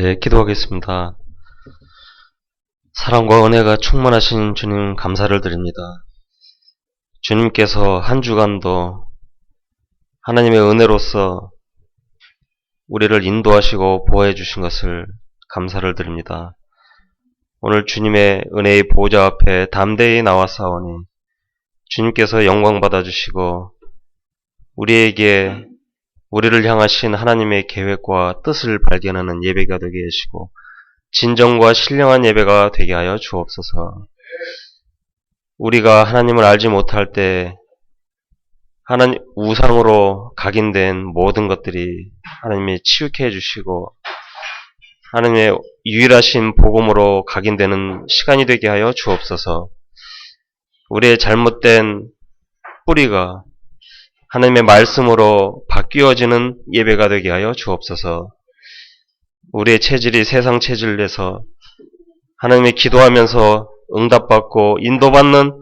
네, 기도하겠습니다. 사랑과 은혜가 충만하신 주님 감사를 드립니다. 주님께서 한 주간도 하나님의 은혜로서 우리를 인도하시고 보호해 주신 것을 감사를 드립니다. 오늘 주님의 은혜의 보좌 앞에 담대히 나와사오니 주님께서 영광 받아주시고 우리를 향하신 하나님의 계획과 뜻을 발견하는 예배가 되게 하시고 진정과 신령한 예배가 되게 하여 주옵소서. 우리가 하나님을 알지 못할 때 하나님 우상으로 각인된 모든 것들이 하나님이 치유케 해주시고 하나님의 유일하신 복음으로 각인되는 시간이 되게 하여 주옵소서. 우리의 잘못된 뿌리가 하나님의 말씀으로 바뀌어지는 예배가 되게 하여 주옵소서. 우리의 체질이 세상 체질에서 하나님의 기도하면서 응답받고 인도받는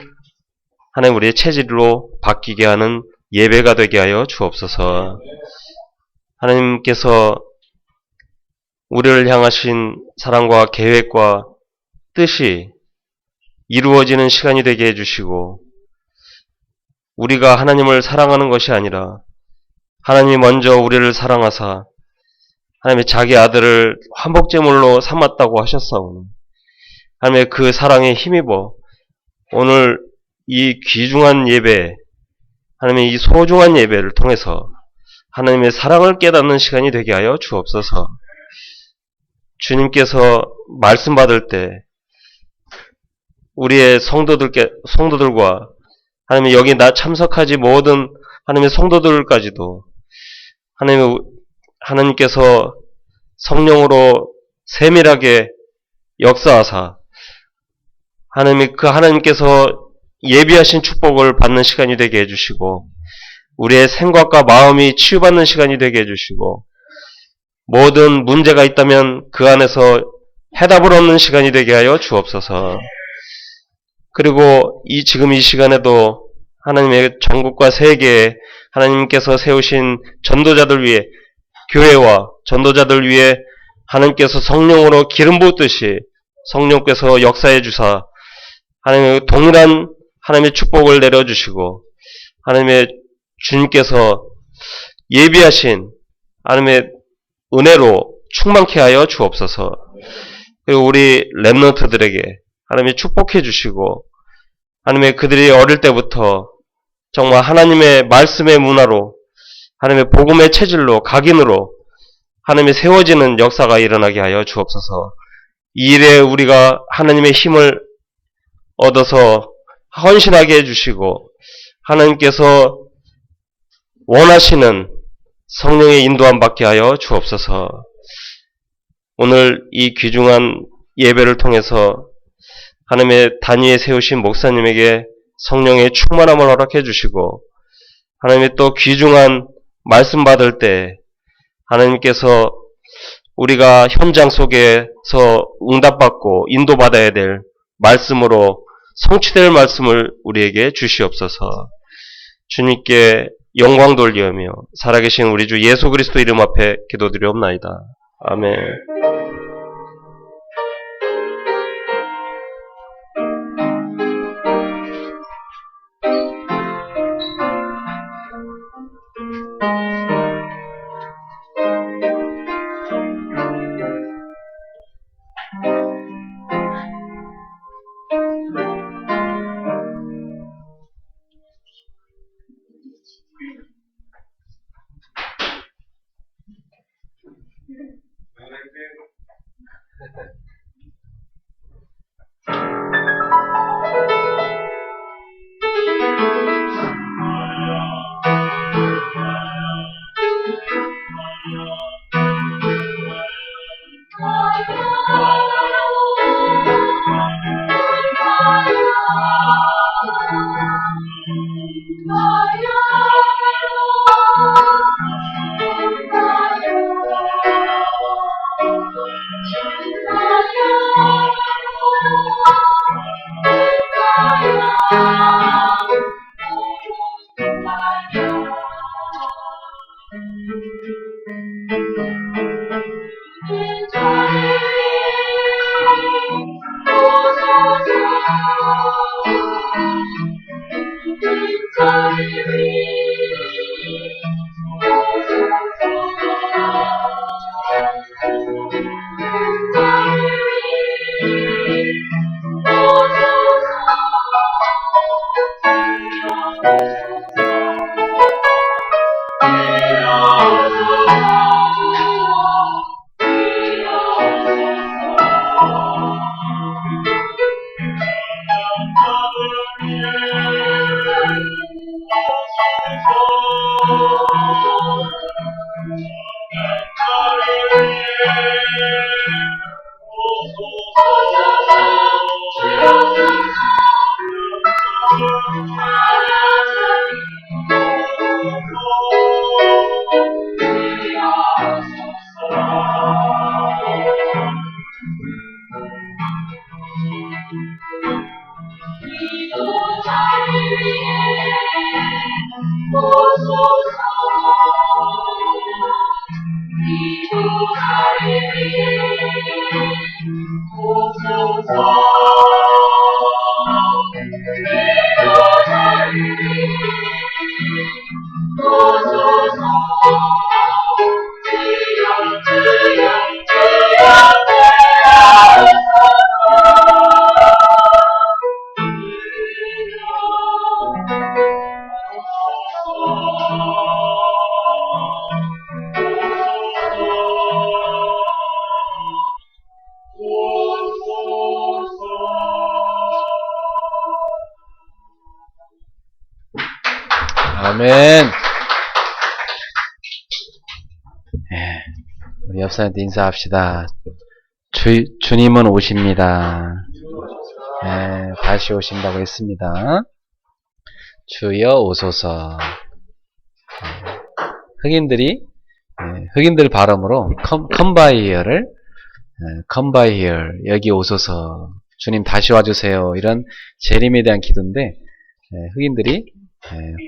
하나님 우리의 체질로 바뀌게 하는 예배가 되게 하여 주옵소서. 하나님께서 우리를 향하신 사랑과 계획과 뜻이 이루어지는 시간이 되게 해주시고 우리가 하나님을 사랑하는 것이 아니라 하나님이 먼저 우리를 사랑하사 하나님의 자기 아들을 화목제물로 삼았다고 하셨사오니 하나님의 그 사랑에 힘입어 오늘 이 귀중한 예배, 하나님의 이 소중한 예배를 통해서 하나님의 사랑을 깨닫는 시간이 되게 하여 주옵소서. 주님께서 말씀 받을 때 우리의 성도들과 하나님의 여기 참석하지 모든 하나님의 성도들까지도 하나님께서 성령으로 세밀하게 역사하사 하나님께서 예비하신 축복을 받는 시간이 되게 해주시고 우리의 생각과 마음이 치유받는 시간이 되게 해주시고 모든 문제가 있다면 그 안에서 해답을 얻는 시간이 되게 하여 주옵소서. 그리고 지금 이 시간에도 하나님의 전국과 세계에 하나님께서 세우신 전도자들 위해 교회와 전도자들 위해 하나님께서 성령으로 기름 부었듯이 성령께서 역사해 주사 하나님의 동일한 하나님의 축복을 내려주시고 하나님의 주님께서 예비하신 하나님의 은혜로 충만케 하여 주옵소서. 그리고 우리 렘넌트들에게 하나님이 축복해 주시고 하나님의 그들이 어릴 때부터 정말 하나님의 말씀의 문화로 하나님의 복음의 체질로 각인으로 하나님이 세워지는 역사가 일어나게 하여 주옵소서. 이 일에 우리가 하나님의 힘을 얻어서 헌신하게 해주시고 하나님께서 원하시는 성령의 인도함 받게 하여 주옵소서. 오늘 이 귀중한 예배를 통해서 하나님의 단위에 세우신 목사님에게 성령의 충만함을 허락해 주시고 하나님의 또 귀중한 말씀 받을 때 하나님께서 우리가 현장 속에서 응답받고 인도받아야 될 말씀으로 성취될 말씀을 우리에게 주시옵소서. 주님께 영광 돌리오며 살아계신 우리 주 예수 그리스도 이름 앞에 기도드리옵나이다. 아멘. 아멘. 우리 옆사람한테 인사합시다. 주님은 오십니다. 다시 오신다고 했습니다. 주여 오소서. 흑인들 발음으로 come by here를 come by here, 여기 오소서, 주님 다시 와주세요, 이런 재림에 대한 기도인데, 흑인들이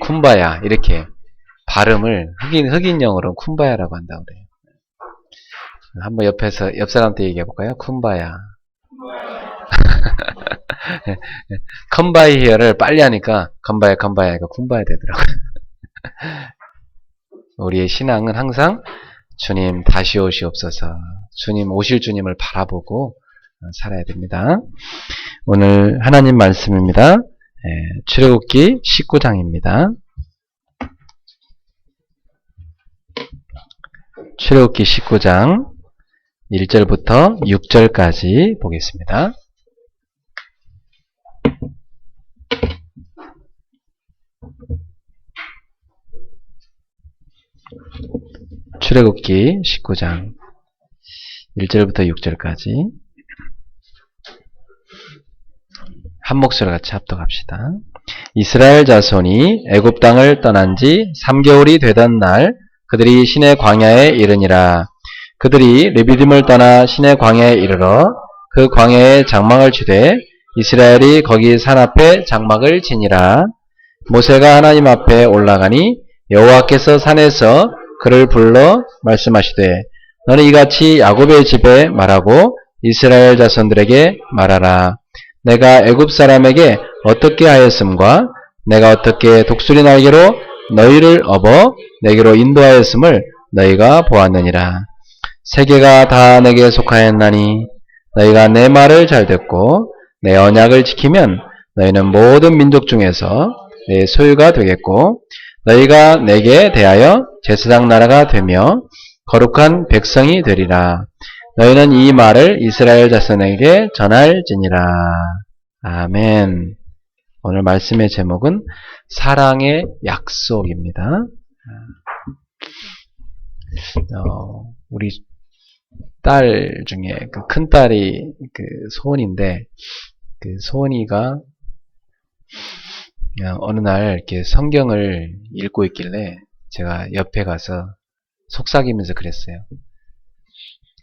쿰바야 이렇게 발음을 흑인영어로 쿰바야라고 한다고 그래요. 한번 옆 사람한테 얘기해 볼까요? 쿰바야. come by here를 빨리 하니까 컴바야가 쿰바야 되더라고요. 우리의 신앙은 항상 주님 다시 오시옵소서, 주님 오실 주님을 바라보고 살아야 됩니다. 오늘 하나님 말씀입니다. 출애굽기 19장입니다. 출애굽기 19장 1절부터 6절까지 보겠습니다. 출애굽기 19장 1절부터 6절까지 한 목소리 같이 합독합시다. 이스라엘 자손이 애굽 땅을 떠난 지 3개월이 되던 날 그들이 시내 광야에 이르니라. 그들이 르비딤을 떠나 시내 광야에 이르러 그 광야에 장막을 치되 이스라엘이 거기 산 앞에 장막을 치니라. 모세가 하나님 앞에 올라가니 여호와께서 산에서 그를 불러 말씀하시되 너는 이같이 야곱의 집에 말하고 이스라엘 자손들에게 말하라. 내가 애굽 사람에게 어떻게 하였음과 내가 어떻게 독수리 날개로 너희를 업어 내게로 인도하였음을 너희가 보았느니라. 세계가 다 내게 속하였나니 너희가 내 말을 잘 듣고 내 언약을 지키면 너희는 모든 민족 중에서 내 소유가 되겠고 너희가 내게 대하여 제사장 나라가 되며 거룩한 백성이 되리라. 너희는 이 말을 이스라엘 자손에게 전할지니라. 아멘. 오늘 말씀의 제목은 사랑의 약속입니다. 우리 딸 중에 그 큰 딸이 그 소은인데, 그 소은이가 어느 날 이렇게 성경을 읽고 있길래 제가 옆에 가서 속삭이면서 그랬어요.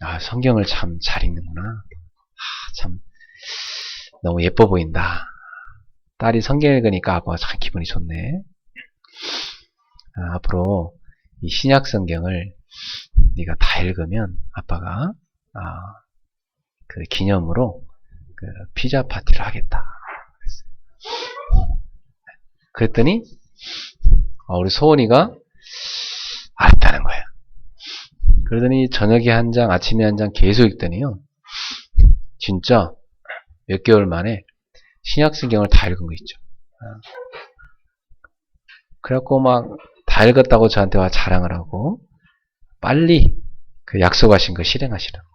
아, 성경을 참 잘 읽는구나. 참 너무 예뻐 보인다. 딸이 성경 읽으니까 아빠가 참 기분이 좋네. 앞으로 이 신약 성경을 네가 다 읽으면 아빠가 그 기념으로 그 피자 파티를 하겠다. 그랬더니 우리 소원이가 알았다는 거예요. 그러더니 저녁에 한 장, 아침에 한 장 계속 읽더니요. 진짜 몇 개월 만에 신약성경을 다 읽은 거 있죠. 그래갖고 막 다 읽었다고 저한테 와 자랑을 하고 빨리 그 약속하신 거 실행하시라고.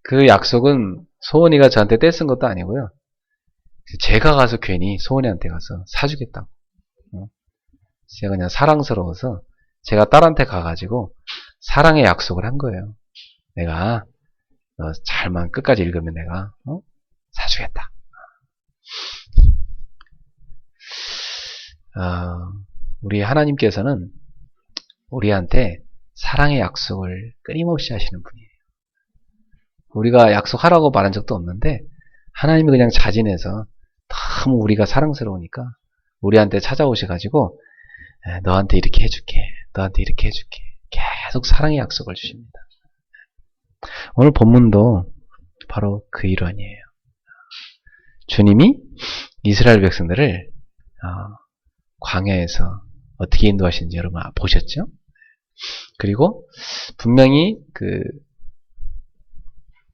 그 약속은 소원이가 저한테 떼쓴 것도 아니고요. 제가 가서 괜히 소원이한테 가서 사주겠다고. 제가 그냥 사랑스러워서 제가 딸한테 가가지고 사랑의 약속을 한 거예요. 내가 너 잘만 끝까지 읽으면 내가 사주겠다. 우리 하나님께서는 우리한테 사랑의 약속을 끊임없이 하시는 분이에요. 우리가 약속하라고 말한 적도 없는데 하나님이 그냥 자진해서 너무 우리가 사랑스러우니까 우리한테 찾아오셔가지고 너한테 이렇게 해줄게, 너한테 이렇게 해줄게, 계속 사랑의 약속을 주십니다. 오늘 본문도 바로 그 일환이에요. 주님이 이스라엘 백성들을 광야에서 어떻게 인도하시는지 여러분 보셨죠? 그리고 분명히 그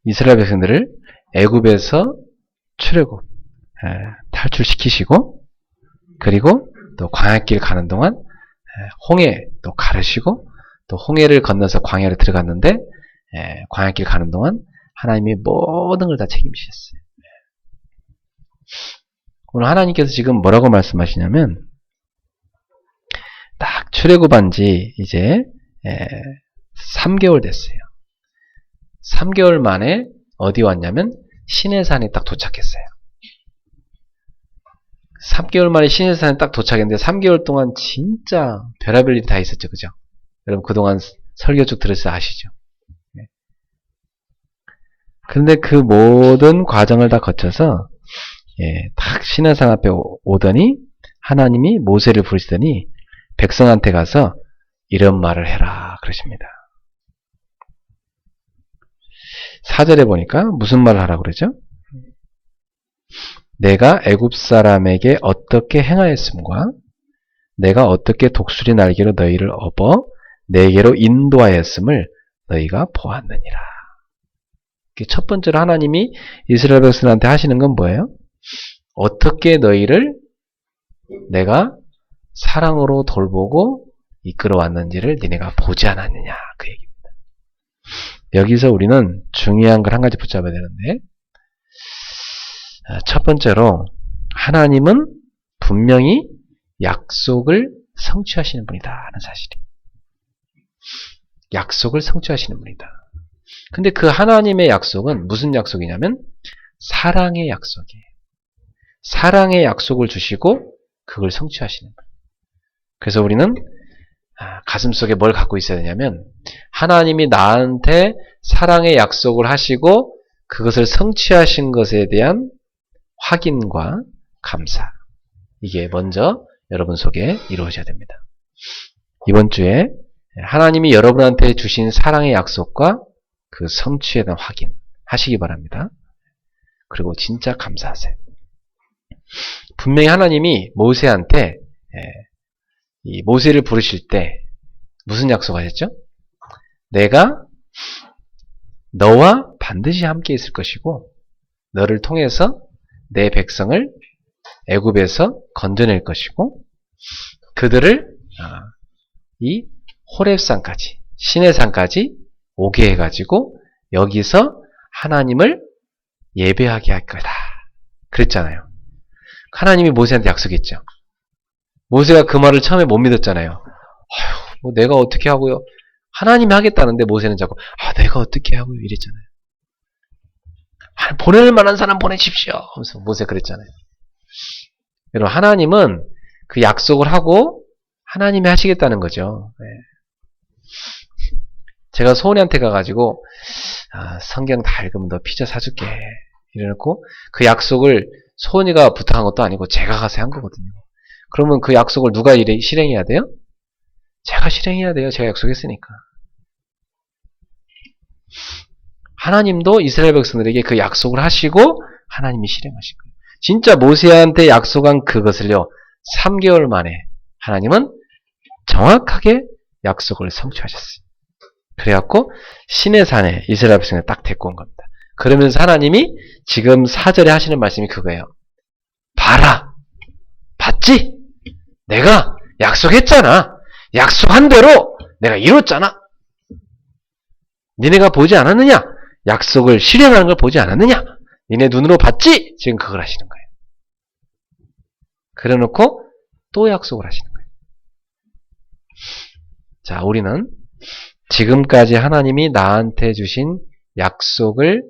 이스라엘 백성들을 애굽에서 출애굽 탈출시키시고 그리고 또 광야길 가는 동안 홍해 또 가르시고 또 홍해를 건너서 광야로 들어갔는데 광야길 가는 동안 하나님이 모든 걸 다 책임지셨어요. 오늘 하나님께서 지금 뭐라고 말씀하시냐면 딱 출애굽한 지 이제 3개월 됐어요. 3개월 만에 어디 왔냐면 시내산에 딱 도착했어요. 3개월 만에 시내산에 딱 도착했는데 3개월 동안 진짜 별의별 일이 다 있었죠. 그죠? 여러분 그동안 설교 쭉 들으셔서 아시죠? 그런데 그 모든 과정을 다 거쳐서 딱 시내산 앞에 오더니 하나님이 모세를 부르시더니 백성한테 가서 이런 말을 해라 그러십니다. 4절에 보니까 무슨 말을 하라고 그러죠? 내가 애굽 사람에게 어떻게 행하였음과 내가 어떻게 독수리 날개로 너희를 업어 내게로 인도하였음을 너희가 보았느니라. 첫 번째로 하나님이 이스라엘 백성한테 하시는 건 뭐예요? 어떻게 너희를 내가 사랑으로 돌보고 이끌어왔는지를 니네가 보지 않았느냐 그 얘기입니다. 여기서 우리는 중요한 걸 한 가지 붙잡아야 되는데 첫 번째로 하나님은 분명히 약속을 성취하시는 분이다 하는 사실이에요. 약속을 성취하시는 분이다. 근데 그 하나님의 약속은 무슨 약속이냐면 사랑의 약속이에요. 사랑의 약속을 주시고 그걸 성취하시는 거예요. 그래서 우리는 가슴속에 뭘 갖고 있어야 되냐면 하나님이 나한테 사랑의 약속을 하시고 그것을 성취하신 것에 대한 확인과 감사, 이게 먼저 여러분 속에 이루어져야 됩니다. 이번 주에 하나님이 여러분한테 주신 사랑의 약속과 그 성취에 대한 확인 하시기 바랍니다. 그리고 진짜 감사하세요. 분명히 하나님이 모세한테 이 모세를 부르실 때 무슨 약속하셨죠? 내가 너와 반드시 함께 있을 것이고 너를 통해서 내 백성을 애굽에서 건져낼 것이고 그들을 이 호렙산까지 시내산까지 오게 해가지고 여기서 하나님을 예배하게 할 거다 그랬잖아요. 하나님이 모세한테 약속했죠. 모세가 그 말을 처음에 못 믿었잖아요. 아휴, 뭐 내가 어떻게 하고요. 하나님이 하겠다는데 모세는 자꾸 내가 어떻게 하고요 이랬잖아요. 보낼 만한 사람 보내십시오 하면서 모세 그랬잖아요. 여러분 하나님은 그 약속을 하고 하나님이 하시겠다는 거죠. 제가 소은이한테 가가지고 성경 다 읽으면 너 피자 사줄게 이래놓고 그 약속을 소은이가 부탁한 것도 아니고 제가 가서 한 거거든요. 그러면 그 약속을 누가 실행해야 돼요? 제가 실행해야 돼요. 제가 약속했으니까. 하나님도 이스라엘 백성들에게 그 약속을 하시고 하나님이 실행하신 거예요. 진짜 모세한테 약속한 그것을요, 3개월 만에 하나님은 정확하게 약속을 성취하셨어요. 그래갖고 시내산에 이스라엘 백성을 딱 데리고 온 겁니다. 그러면서 하나님이 지금 4절에 하시는 말씀이 그거예요. 봐라! 봤지? 내가 약속했잖아. 약속한 대로 내가 이뤘잖아. 니네가 보지 않았느냐? 약속을 실현하는 걸 보지 않았느냐? 니네 눈으로 봤지? 지금 그걸 하시는 거예요. 그래놓고 또 약속을 하시는 거예요. 자, 우리는 지금까지 하나님이 나한테 주신 약속을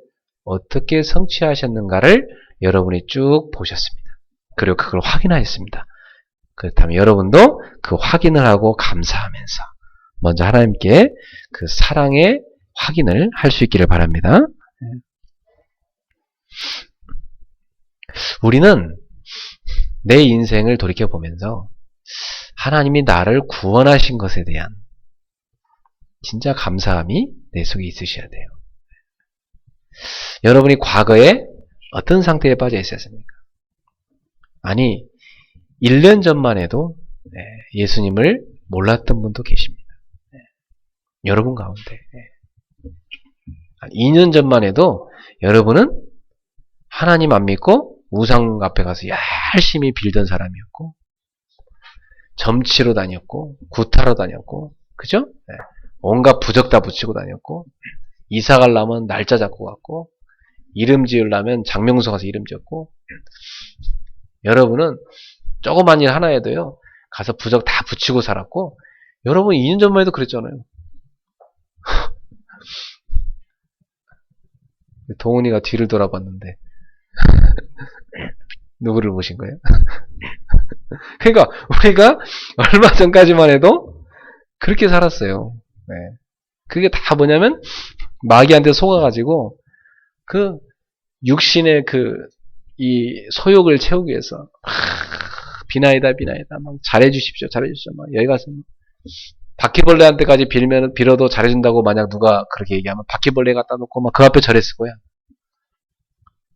어떻게 성취하셨는가를 여러분이 쭉 보셨습니다. 그리고 그걸 확인하였습니다. 그렇다면 여러분도 그 확인을 하고 감사하면서 먼저 하나님께 그 사랑의 확인을 할 수 있기를 바랍니다. 우리는 내 인생을 돌이켜보면서 하나님이 나를 구원하신 것에 대한 진짜 감사함이 내 속에 있으셔야 돼요. 여러분이 과거에 어떤 상태에 빠져 있었습니까? 아니, 1년 전만 해도 예수님을 몰랐던 분도 계십니다. 여러분 가운데. 2년 전만 해도 여러분은 하나님 안 믿고 우상 앞에 가서 열심히 빌던 사람이었고, 점치러 다녔고, 구타러 다녔고, 그죠? 온갖 부적 다 붙이고 다녔고, 이사 가려면 날짜 잡고 갔고, 이름 지으려면 장명소 가서 이름 지었고, 여러분은 조그만 일 하나에도요, 가서 부적 다 붙이고 살았고, 여러분 2년 전만 해도 그랬잖아요. 동훈이가 뒤를 돌아봤는데, 누구를 보신 거예요? 그러니까, 우리가 얼마 전까지만 해도 그렇게 살았어요. 네. 그게 다 뭐냐면, 마귀한테 속아가지고, 그, 육신의 이 소욕을 채우기 위해서, 비나이다, 막 잘해주십시오, 막 여기 가서, 바퀴벌레한테까지 빌어도 잘해준다고 만약 누가 그렇게 얘기하면 바퀴벌레 갖다 놓고 막 그 앞에 절했을 거야.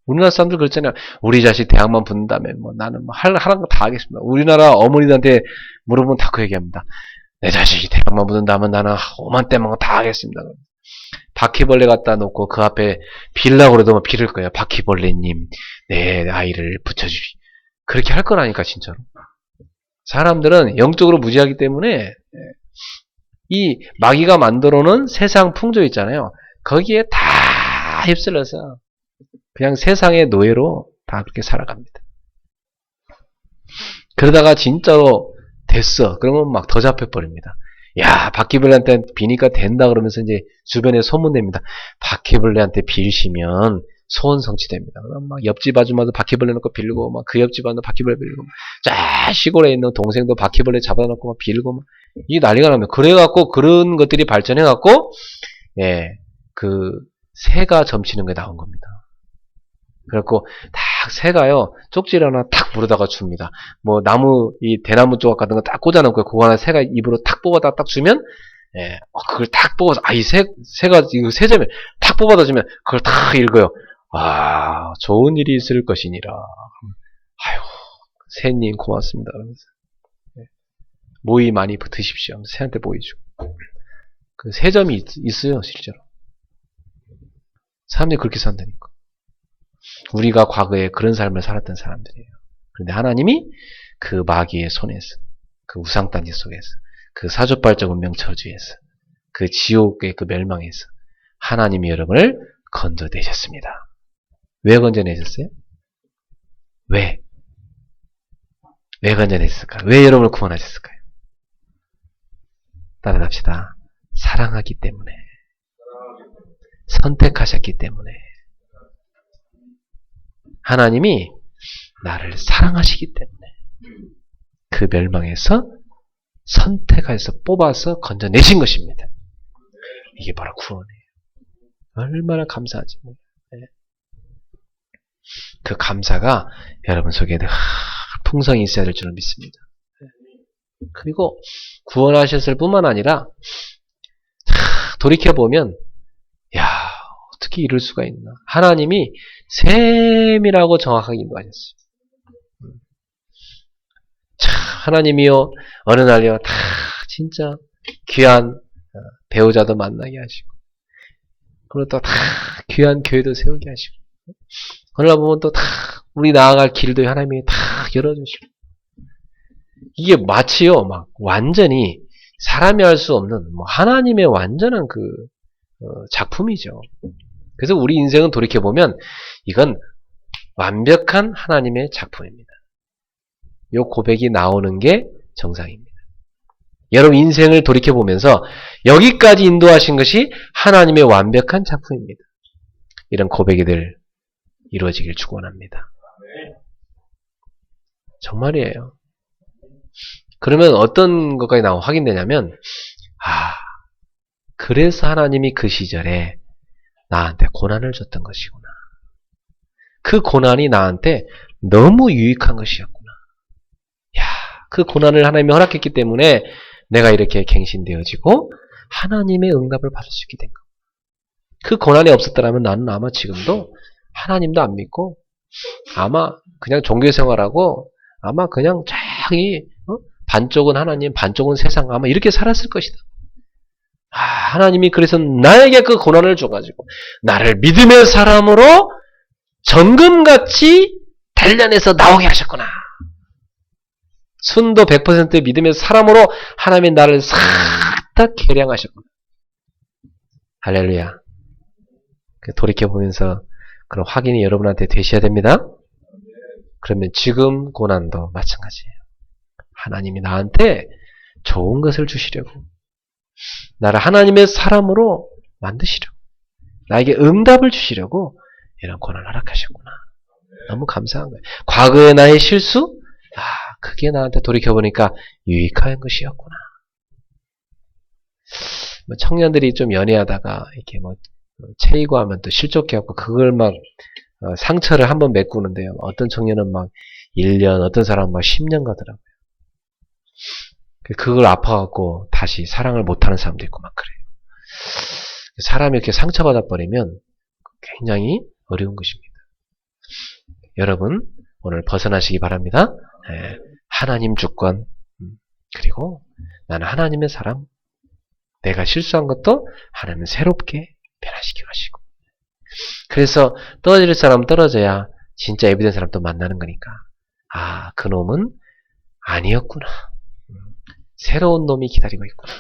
우리나라 사람들 그렇잖아요. 우리 자식 대학만 붙는다면 뭐 나는 뭐 하라는 거 다 하겠습니다. 우리나라 어머니들한테 물어보면 다 그 얘기합니다. 내 자식이 대학만 붙는다면 나는 5만 대만 다 하겠습니다. 바퀴벌레 갖다 놓고 그 앞에 빌라고 그래도 빌을 거예요. 바퀴벌레님, 내 아이를 붙여주시. 그렇게 할 거라니까 진짜로. 사람들은 영적으로 무지하기 때문에 이 마귀가 만들어놓은 세상 풍조 있잖아요. 거기에 다 휩쓸려서 그냥 세상의 노예로 다 그렇게 살아갑니다. 그러다가 진짜로 됐어. 그러면 막 더 잡혀버립니다. 야, 바퀴벌레한테 비니까 된다 그러면서 이제 주변에 소문냅니다. 바퀴벌레한테 빌시면 소원 성취됩니다. 그럼 막 옆집 아줌마도 바퀴벌레 놓고 빌고, 막 그 옆집 아줌마도 바퀴벌레 빌고, 쫙 시골에 있는 동생도 바퀴벌레 잡아놓고 막 빌고, 막 이게 난리가 납니다. 그래갖고 그런 것들이 발전해갖고, 그 새가 점치는 게 나온 겁니다. 그래갖고 딱 새가요 쪽지 하나 탁 물어다가 줍니다. 뭐 나무 이 대나무 조각 같은 거 딱 꽂아놓고 그거 하나 새가 입으로 탁 뽑아다 딱 주면 그걸 딱 뽑아서 이 새가 이거 새점에 탁 뽑아다 주면 그걸 딱 읽어요. 아, 좋은 일이 있을 것이니라. 아유, 새님 고맙습니다. 그러면서 모이 많이 드십시오. 새한테 모이 주고 그 새점이 있어요 실제로. 사람들이 그렇게 산다니까. 우리가 과거에 그런 삶을 살았던 사람들이에요. 그런데 하나님이 그 마귀의 손에서, 그 우상단지 속에서, 그 사조발적 운명 저주에서, 그 지옥의 그 멸망에서 하나님이 여러분을 건져내셨습니다. 왜 건져내셨어요? 왜 건져내셨을까요? 왜 여러분을 구원하셨을까요? 따라합시다. 사랑하기 때문에, 선택하셨기 때문에. 하나님이 나를 사랑하시기 때문에 그 멸망에서 선택해서 뽑아서 건져내신 것입니다. 이게 바로 구원이에요. 얼마나 감사하지. 그 감사가 여러분 속에 풍성히 있어야 될 줄을 믿습니다. 그리고 구원하셨을 뿐만 아니라 돌이켜보면 야, 어떻게 이럴 수가 있나. 하나님이 셈이라고 정확하게 인도하셨어요. 참 하나님이요 어느 날요 다 진짜 귀한 배우자도 만나게 하시고 그리고 또 다 귀한 교회도 세우게 하시고 어느 날 보면 또 다 우리 나아갈 길도 하나님이 다 열어주시고 이게 마치요 막 완전히 사람이 할 수 없는 뭐 하나님의 완전한 그 작품이죠. 그래서 우리 인생은 돌이켜보면 이건 완벽한 하나님의 작품입니다. 요 고백이 나오는 게 정상입니다. 여러분 인생을 돌이켜보면서 여기까지 인도하신 것이 하나님의 완벽한 작품입니다. 이런 고백이 늘 이루어지길 축원합니다. 정말이에요. 그러면 어떤 것까지 확인되냐면 그래서 하나님이 그 시절에 나한테 고난을 줬던 것이구나. 그 고난이 나한테 너무 유익한 것이었구나. 그 고난을 하나님이 허락했기 때문에 내가 이렇게 갱신되어지고 하나님의 응답을 받을 수 있게 된 거. 그 고난이 없었더라면 나는 아마 지금도 하나님도 안 믿고 아마 그냥 종교생활하고 아마 그냥 자기 반쪽은 하나님 반쪽은 세상 아마 이렇게 살았을 것이다. 하나님이 그래서 나에게 그 고난을 줘가지고 나를 믿음의 사람으로 정금같이 단련해서 나오게 하셨구나. 순도 100% 믿음의 사람으로 하나님이 나를 싹 다 개량하셨구나. 할렐루야. 돌이켜보면서 그런 확인이 여러분한테 되셔야 됩니다. 그러면 지금 고난도 마찬가지예요. 하나님이 나한테 좋은 것을 주시려고 나를 하나님의 사람으로 만드시려고 나에게 응답을 주시려고 이런 고난을 허락하셨구나. 너무 감사한 거예요. 과거의 나의 실수? 그게 나한테 돌이켜보니까 유익한 것이었구나. 청년들이 좀 연애하다가 이렇게 체이고 하면 또 실족해갖고 그걸 막 상처를 한번 메꾸는데요. 어떤 청년은 막 1년, 어떤 사람은 막 10년 가더라고요. 그걸 아파갖고 다시 사랑을 못하는 사람도 있고 막 그래요. 사람이 이렇게 상처받아 버리면 굉장히 어려운 것입니다. 여러분 오늘 벗어나시기 바랍니다. 하나님 주권 그리고 나는 하나님의 사람 내가 실수한 것도 하나님은 새롭게 변화시켜 가시고 그래서 떨어질 사람은 떨어져야 진짜 예비된 사람 또 만나는 거니까 그놈은 아니었구나. 새로운 놈이 기다리고 있구나.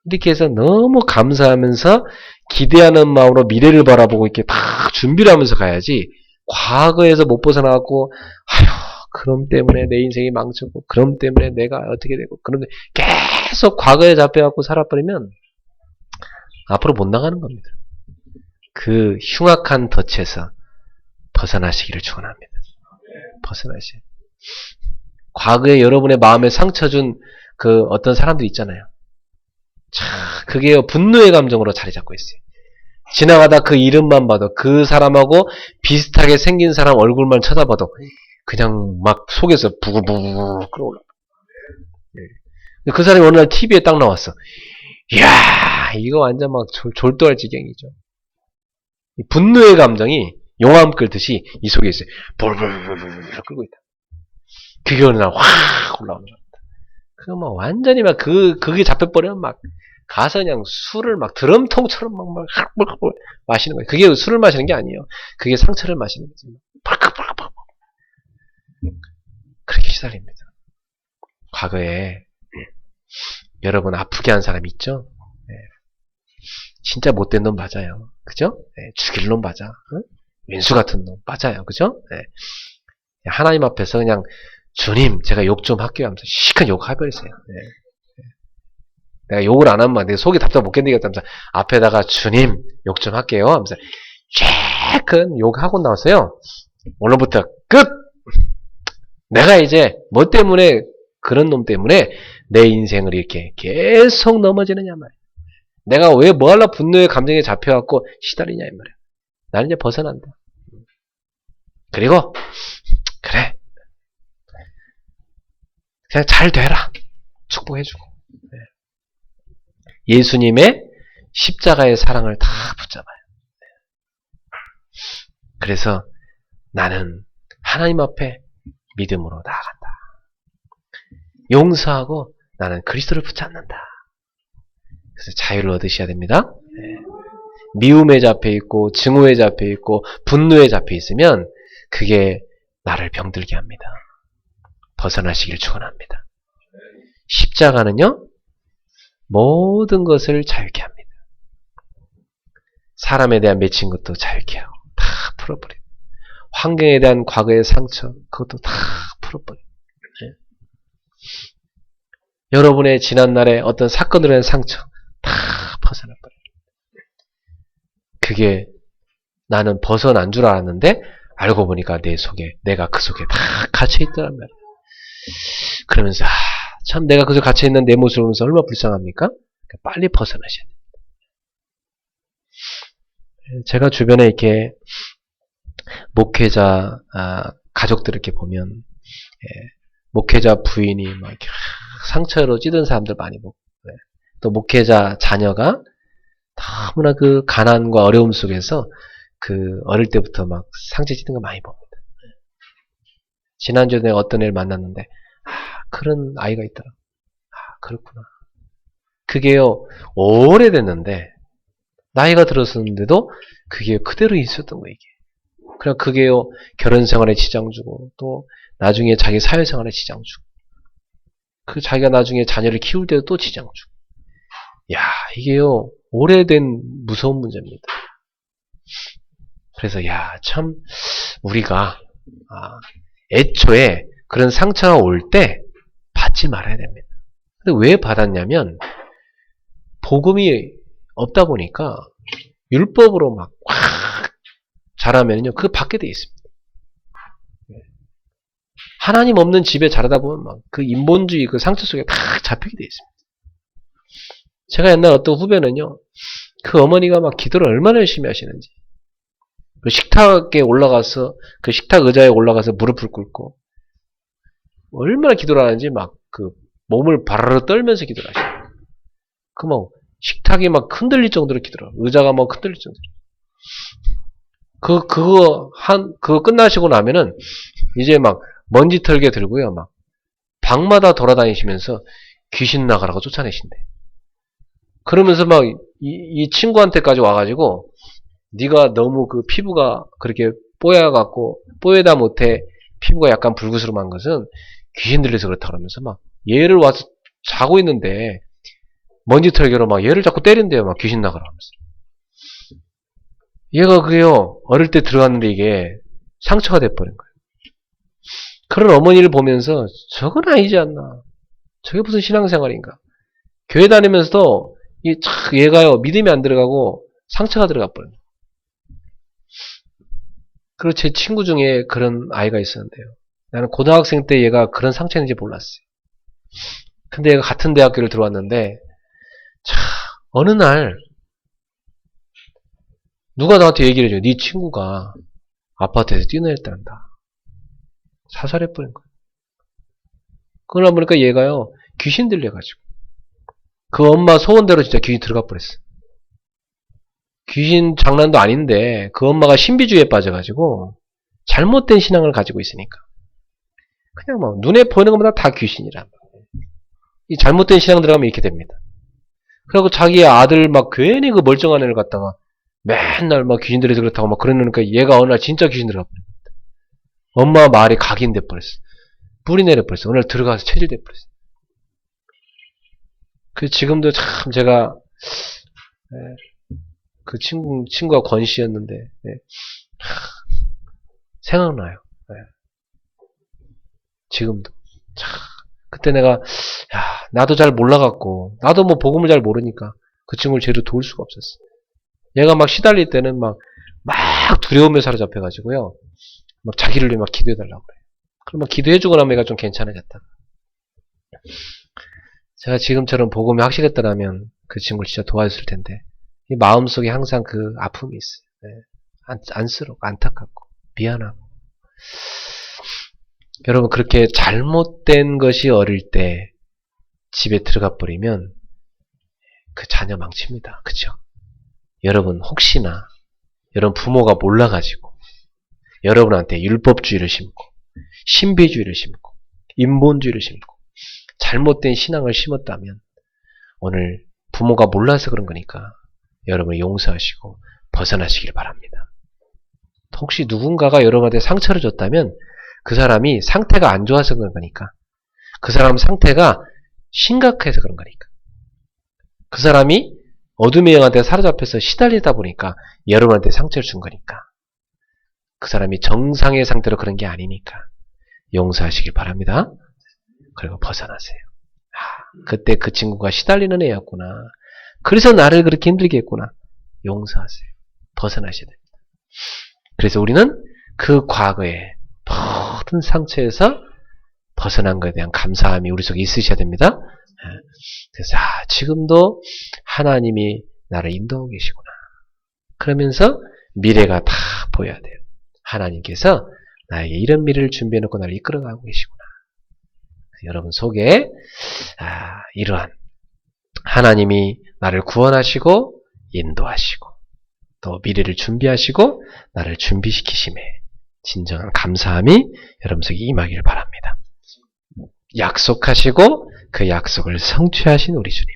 이렇게 해서 너무 감사하면서 기대하는 마음으로 미래를 바라보고 이렇게 다 준비를 하면서 가야지 과거에서 못 벗어나고 그럼 때문에 내 인생이 망쳤고 그럼 때문에 내가 어떻게 되고 그럼 계속 과거에 잡혀갖고 살아버리면 앞으로 못 나가는 겁니다. 그 흉악한 덫에서 벗어나시기를 축원합니다. 벗어나시. 과거에 여러분의 마음에 상처 준 그 어떤 사람들 있잖아요. 그게 분노의 감정으로 자리 잡고 있어요. 지나가다 그 이름만 봐도 그 사람하고 비슷하게 생긴 사람 얼굴만 쳐다봐도 그냥 막 속에서 부글부글 끓어올라. 그 사람이 어느 날 TV에 딱 나왔어. 이야, 이거 완전 막 졸도할 지경이죠. 분노의 감정이 용암 끓듯이 이 속에 있어요. 볼볼볼볼 끓고 있다. 그게 어느 날 확 올라오는 겁니다. 그거 막 완전히 막 그게 잡혀버리면 막 가서 그냥 술을 막 드럼통처럼 막 마시는 거예요. 그게 술을 마시는 게 아니에요. 그게 상처를 마시는 거지. 팍팍팍팍. 그렇게 시달립니다. 과거에 여러분 아프게 한 사람 있죠? 진짜 못된 놈 맞아요. 그죠? 죽일 놈 맞아. 응? 왼수 같은 놈 맞아요. 그죠? 하나님 앞에서 그냥 주님 제가 욕 좀 할게요 하면서 시큰 욕 해버리세요. 내가 욕을 안 하면 내 속이 답답 못 견디겠다면서 앞에다가 주님 욕 좀 할게요 하면서 시큰 욕하고 나왔어요. 오늘부터 끝! 내가 이제 뭐 때문에 그런 놈 때문에 내 인생을 이렇게 계속 넘어지느냐 말이야. 내가 왜 뭐 하려 분노의 감정에 잡혀갖고 시달리냐 이 말이야. 나는 이제 벗어난다. 그리고 그래 그냥 잘 되라 축복해주고 예수님의 십자가의 사랑을 다 붙잡아요. 그래서 나는 하나님 앞에 믿음으로 나아간다. 용서하고 나는 그리스도를 붙잡는다. 그래서 자유를 얻으셔야 됩니다. 미움에 잡혀 있고 증오에 잡혀 있고 분노에 잡혀 있으면 그게 나를 병들게 합니다. 벗어나시길 축원합니다. 십자가는요, 모든 것을 자유케 합니다. 사람에 대한 맺힌 것도 자유케 하고 다 풀어버려요. 환경에 대한 과거의 상처, 그것도 다 풀어버려요. 네. 여러분의 지난날의 어떤 사건들에 대한 상처 다 벗어나버려요. 그게 나는 벗어난 줄 알았는데 알고 보니까 내 속에, 내가 그 속에 다 갇혀있더란 말이에요. 그러면서 참 내가 그 속에 갇혀있는 내 모습을 보면서 얼마나 불쌍합니까? 빨리 벗어나셔야 돼요. 제가 주변에 이렇게 목회자 가족들 이렇게 보면 목회자 부인이 막 이렇게 상처로 찌든 사람들 많이 보고, 또 목회자 자녀가 너무나 그 가난과 어려움 속에서 그 어릴 때부터 막 상처 찌든 거 많이 봅니다. 지난주에 내가 어떤 애를 만났는데 그런 아이가 있더라. 그렇구나. 그게요 오래됐는데 나이가 들었었는데도 그게 그대로 있었던 거예요. 이게. 그냥 그게요 결혼 생활에 지장 주고 또 나중에 자기 사회생활에 지장 주고 그 자기가 나중에 자녀를 키울 때도 또 지장 주고. 야 이게요 오래된 무서운 문제입니다. 그래서 야 참 우리가 애초에 그런 상처가 올 때 받지 말아야 됩니다. 근데 왜 받았냐면 복음이 없다 보니까 율법으로 막 확 자라면요 그거 받게 돼 있습니다. 하나님 없는 집에 자라다 보면 막 그 인본주의 그 상처 속에 다 잡히게 돼 있습니다. 제가 옛날 어떤 후배는요 그 어머니가 막 기도를 얼마나 열심히 하시는지 그 식탁에 올라가서 그 식탁 의자에 올라가서 무릎을 꿇고 얼마나 기도를 하는지 막 그 몸을 바르르 떨면서 기도를 하셔요. 그 막 식탁이 막 흔들릴 정도로 기도를 하고 의자가 막 흔들릴 정도로. 그거 끝나시고 나면은 이제 막 먼지 털개 들고요 막 방마다 돌아다니시면서 귀신 나가라고 쫓아내신대. 그러면서 막 이 친구한테까지 와가지고 네가 너무 그 피부가 그렇게 뽀여갖고 뽀여다 못해 피부가 약간 불구스름한 것은 귀신 들려서 그렇다 그러면서 막 얘를 와서 자고 있는데 먼지 털개로 막 얘를 자꾸 때린대요. 막 귀신 나가라 하면서. 얘가 그게요 어릴 때 들어갔는데 이게 상처가 돼버린 거예요. 그런 어머니를 보면서 저건 아니지 않나. 저게 무슨 신앙생활인가. 교회 다니면서도 얘가요 믿음이 안 들어가고 상처가 들어가 버려요. 그리고 제 친구 중에 그런 아이가 있었는데요. 나는 고등학생 때 얘가 그런 상처인지 몰랐어요. 근데 얘가 같은 대학교를 들어왔는데 어느 날 누가 나한테 얘기를 해줘요. 네 친구가 아파트에서 뛰어내렸단다. 사살해버린 거예요. 그러다 보니까 얘가요 귀신 들려가지고 그 엄마 소원대로 진짜 귀신 들어가 버렸어. 귀신 장난도 아닌데 그 엄마가 신비주의에 빠져가지고 잘못된 신앙을 가지고 있으니까 그냥 뭐 눈에 보이는 것마다 다 귀신이라. 이 잘못된 신앙 들어가면 이렇게 됩니다. 그리고 자기 아들 막 괜히 그 멀쩡한 애를 갖다가 맨날 막 귀신 들여서 그렇다고 막 그러니까 얘가 어느 날 진짜 귀신 들어가 버렸어. 엄마 말이 각인돼 버렸어. 뿌리 내려 버렸어. 어느 날 들어가서 체질돼 버렸어. 그 지금도 참 제가 그 친구가 권씨였는데 생각나요. 지금도 그때 내가 나도 잘 몰라갖고 나도 뭐 복음을 잘 모르니까 그 친구를 제대로 도울 수가 없었어. 얘가 막 시달릴 때는 막 두려움에 사로잡혀가지고요 막 자기를 위해 막 기도해달라고 그래요. 그럼 막 기도해주고 나면 얘가 좀 괜찮아졌다. 제가 지금처럼 복음이 확실했더라면 그 친구를 진짜 도와줬을 텐데 이 마음속에 항상 그 아픔이 있어요. 안쓰럽고 안타깝고 미안하고. 여러분 그렇게 잘못된 것이 어릴 때 집에 들어가 버리면 그 자녀 망칩니다. 그쵸? 여러분 혹시나 여러분 부모가 몰라가지고 여러분한테 율법주의를 심고 신비주의를 심고 인본주의를 심고 잘못된 신앙을 심었다면 오늘 부모가 몰라서 그런 거니까 여러분이 용서하시고 벗어나시길 바랍니다. 혹시 누군가가 여러분한테 상처를 줬다면 그 사람이 상태가 안 좋아서 그런 거니까, 그 사람 상태가 심각해서 그런 거니까, 그 사람이 어둠의 영한테 사로잡혀서 시달리다 보니까 여러분한테 상처를 준 거니까, 그 사람이 정상의 상태로 그런 게 아니니까 용서하시길 바랍니다. 그리고 벗어나세요. 그때 그 친구가 시달리는 애였구나. 그래서 나를 그렇게 힘들게 했구나. 용서하세요. 벗어나셔야 됩니다. 그래서 우리는 그 과거의 모든 상처에서 벗어난 것에 대한 감사함이 우리 속에 있으셔야 됩니다. 그래서 지금도 하나님이 나를 인도하고 계시구나. 그러면서 미래가 다 보여야 돼요. 하나님께서 나에게 이런 미래를 준비해놓고 나를 이끌어가고 계시구나. 여러분 속에 이러한 하나님이 나를 구원하시고 인도하시고 또 미래를 준비하시고 나를 준비시키심에 진정한 감사함이 여러분 속에 임하기를 바랍니다. 약속하시고 그 약속을 성취하신 우리 주님,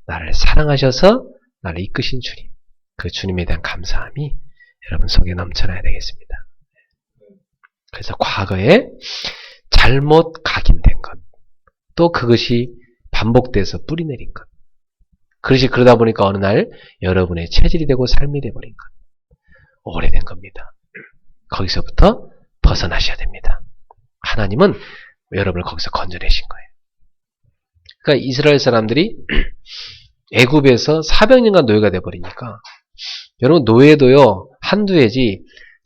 나를 사랑하셔서 나를 이끄신 주님, 그 주님에 대한 감사함이 여러분 속에 넘쳐나야 되겠습니다. 그래서 과거에 잘못 각인된 것, 또 그것이 반복돼서 뿌리내린 것, 그것이 그러다 보니까 어느 날 여러분의 체질이 되고 삶이 되어버린 것, 오래된 겁니다. 거기서부터 벗어나셔야 됩니다. 하나님은 여러분을 거기서 건져내신 거예요. 그러니까 이스라엘 사람들이 애굽에서 400년간 노예가 돼버리니까, 여러분 노예도요 한두 해지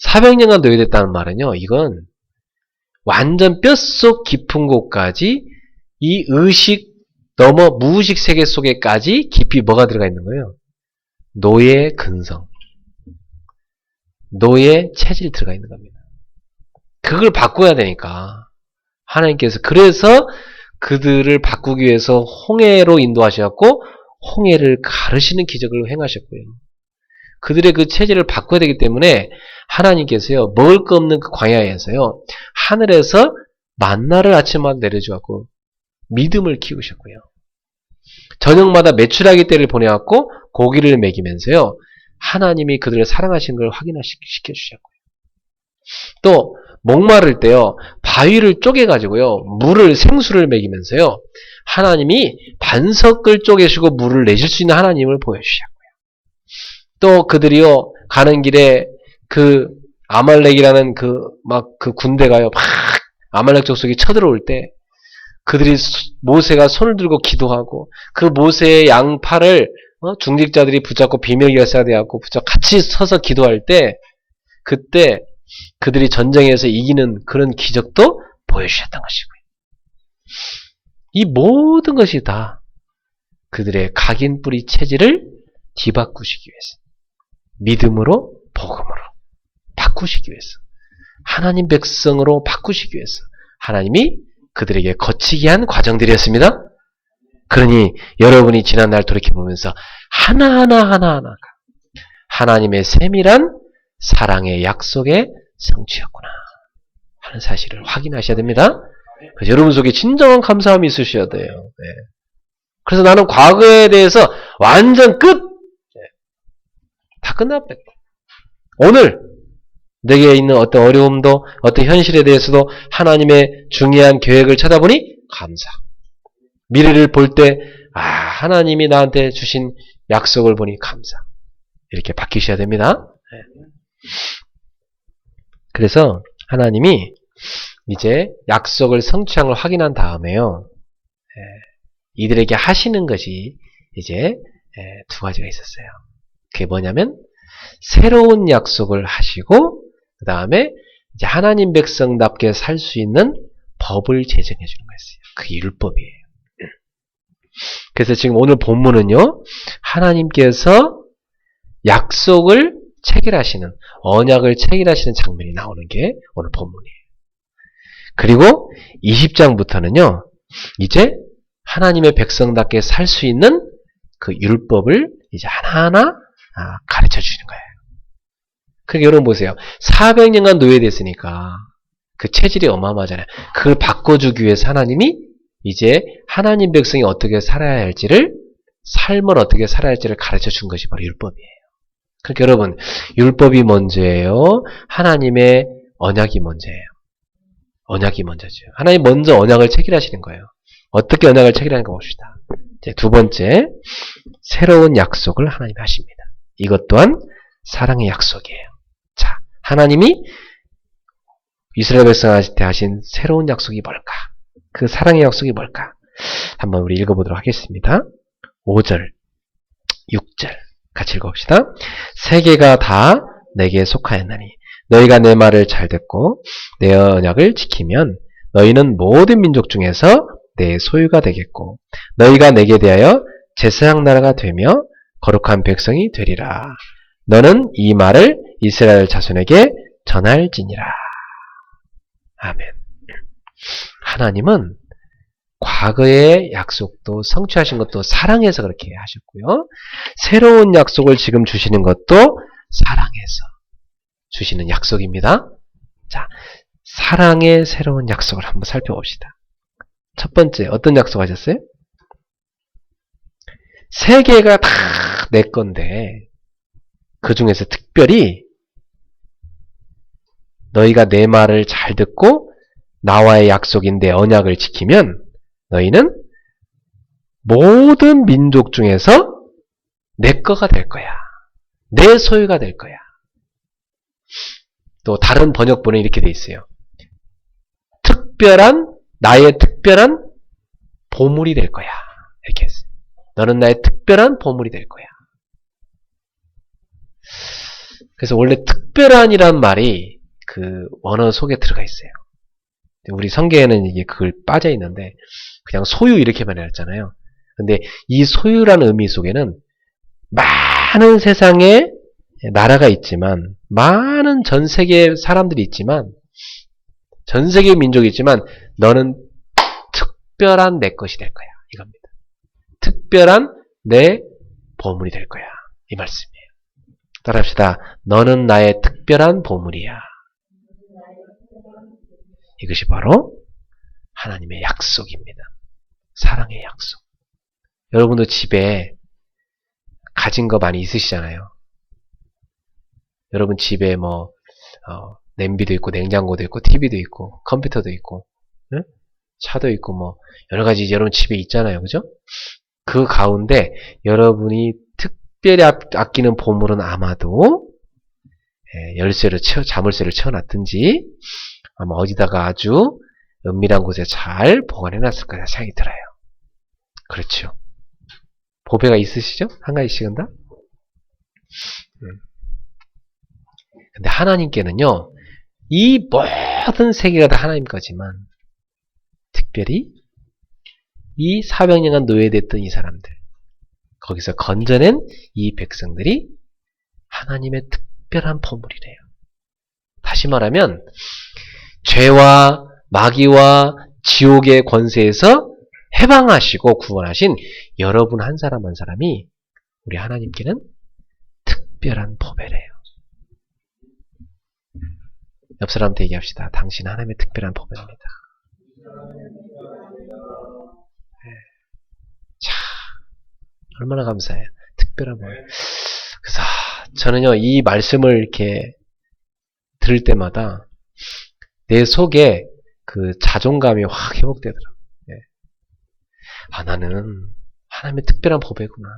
400년간 노예됐다는 말은요, 이건 완전 뼛속 깊은 곳까지 이 의식 넘어 무의식 세계 속에까지 깊이 뭐가 들어가 있는 거예요? 노예 근성, 노예 체질이 들어가 있는 겁니다. 그걸 바꿔야 되니까 하나님께서 그래서 그들을 바꾸기 위해서 홍해로 인도하셨고 홍해를 가르시는 기적을 행하셨고요. 그들의 그 체질을 바꿔야 되기 때문에 하나님께서요 먹을 거 없는 그 광야에서요 하늘에서 만나를 아침마다 내려주었고 믿음을 키우셨고요. 저녁마다 메추라기 떼를 보내왔고 고기를 먹이면서요 하나님이 그들을 사랑하신 걸 확인시켜 주셨고요. 또 목마를 때요 바위를 쪼개가지고요 물을 생수를 먹이면서요 하나님이 반석을 쪼개시고 물을 내실 수 있는 하나님을 보여주셨고요. 또 그들이요 가는 길에 그 아말렉이라는 그 군대가요 막 아말렉 족속이 쳐들어올 때 그들이 모세가 손을 들고 기도하고 그 모세의 양팔을 중직자들이 붙잡고 비밀결사가 되었고 같이 서서 기도할 때 그때 그들이 전쟁에서 이기는 그런 기적도 보여주셨던 것이고요. 이 모든 것이 다 그들의 각인 뿌리 체질을 뒤바꾸시기 위해서 믿음으로 복음으로 바꾸시기 위해서 하나님 백성으로 바꾸시기 위해서 하나님이 그들에게 거치게 한 과정들이었습니다. 그러니 여러분이 지난날 돌이켜보면서 하나하나가 하나님의 세밀한 사랑의 약속의 성취였구나 하는 사실을 확인하셔야 됩니다. 그래서 여러분 속에 진정한 감사함이 있으셔야 돼요. 네. 그래서 나는 과거에 대해서 완전 끝! 다 끝났다. 오늘 내게 있는 어떤 어려움도 어떤 현실에 대해서도 하나님의 중요한 계획을 쳐다보니 감사. 미래를 볼 때 하나님이 나한테 주신 약속을 보니 감사. 이렇게 바뀌셔야 됩니다. 그래서 하나님이 이제 약속을 성취한 걸 확인한 다음에요. 이들에게 하시는 것이 이제 두 가지가 있었어요. 그게 뭐냐면 새로운 약속을 하시고 그 다음에 이제 하나님 백성답게 살 수 있는 법을 제정해 주는 거였어요. 그게 율법이에요. 그래서 지금 오늘 본문은요. 하나님께서 약속을 체결하시는 언약을 체결하시는 장면이 나오는 게 오늘 본문이에요. 그리고 20장부터는요. 이제 하나님의 백성답게 살 수 있는 그 율법을 이제 하나하나 가르쳐 주시는 거예요. 그러니까 여러분 보세요. 400년간 노예됐으니까 그 체질이 어마어마하잖아요. 그걸 바꿔주기 위해서 하나님이 이제 하나님 백성이 어떻게 살아야 할지를, 삶을 어떻게 살아야 할지를 가르쳐 준 것이 바로 율법이에요. 그러니까 여러분, 율법이 먼저예요? 하나님의 언약이 먼저예요? 언약이 먼저죠. 하나님 먼저 언약을 체결하시는 거예요. 어떻게 언약을 체결하는가 봅시다. 이제 두 번째, 새로운 약속을 하나님이 하십니다. 이것 또한 사랑의 약속이에요. 자, 하나님이 이스라엘 백성한테 하신 새로운 약속이 뭘까? 그 사랑의 약속이 뭘까? 한번 우리 읽어보도록 하겠습니다. 5절, 6절 같이 읽어봅시다. 세계가 다 내게 속하였나니 너희가 내 말을 잘 듣고 내 언약을 지키면 너희는 모든 민족 중에서 내 소유가 되겠고 너희가 내게 대하여 제사장 나라가 되며 거룩한 백성이 되리라. 너는 이 말을 이스라엘 자손에게 전할지니라. 아멘. 하나님은 과거의 약속도 성취하신 것도 사랑해서 그렇게 하셨고요. 새로운 약속을 지금 주시는 것도 사랑해서 주시는 약속입니다. 자, 사랑의 새로운 약속을 한번 살펴봅시다. 첫 번째, 어떤 약속 하셨어요? 세계가 다 내 건데 그 중에서 특별히 너희가 내 말을 잘 듣고 나와의 약속인데 언약을 지키면 너희는 모든 민족 중에서 내 거가 될 거야. 내 소유가 될 거야. 또 다른 번역본에 이렇게 돼 있어요. 나의 특별한 보물이 될 거야. 이렇게 했어요. 너는 나의 특별한 보물이 될 거야. 그래서 원래 특별한이란 말이 그 원어 속에 들어가 있어요. 우리 성경에는 이게 그걸 빠져 있는데 그냥 소유 이렇게만 해놨잖아요. 근데 이 소유라는 의미 속에는 많은 세상에 나라가 있지만, 많은 전 세계 사람들이 있지만, 전 세계 민족이 있지만 너는 특별한 내 것이 될 거야. 이겁니다. 특별한 내 보물이 될 거야. 이 말씀이에요. 따라합시다. 너는 나의 특별한 보물이야. 이것이 바로 하나님의 약속입니다. 사랑의 약속. 여러분도 집에 가진 거 많이 있으시잖아요. 여러분 집에 냄비도 있고 냉장고도 있고 TV도 있고 컴퓨터도 있고 응? 차도 있고 여러 가지 여러분 집에 있잖아요. 그죠? 그 가운데 여러분이 특별히 아끼는 보물은 아마도 자물쇠를 채워놨든지 아마 어디다가 아주 은밀한 곳에 잘 보관해놨을 거라 생각이 들어요. 그렇죠. 보배가 있으시죠? 한 가지씩은 다? 근데 하나님께는요, 이 모든 세계가 다 하나님 거지만, 특별히 이 400년간 노예됐던 이 사람들, 거기서 건져낸 이 백성들이 하나님의 특별한 보물이래요. 다시 말하면, 죄와 마귀와 지옥의 권세에서 해방하시고 구원하신 여러분 한 사람 한 사람이 우리 하나님께는 특별한 보배래요. 옆 사람한테 얘기합시다. 당신 하나님의 특별한 보배입니다. 자, 얼마나 감사해요. 특별한 보배. 그래서 저는요, 이 말씀을 이렇게 들을 때마다 내 속에 그 자존감이 확 회복되더라고요. 나는 하나님의 특별한 보배구나.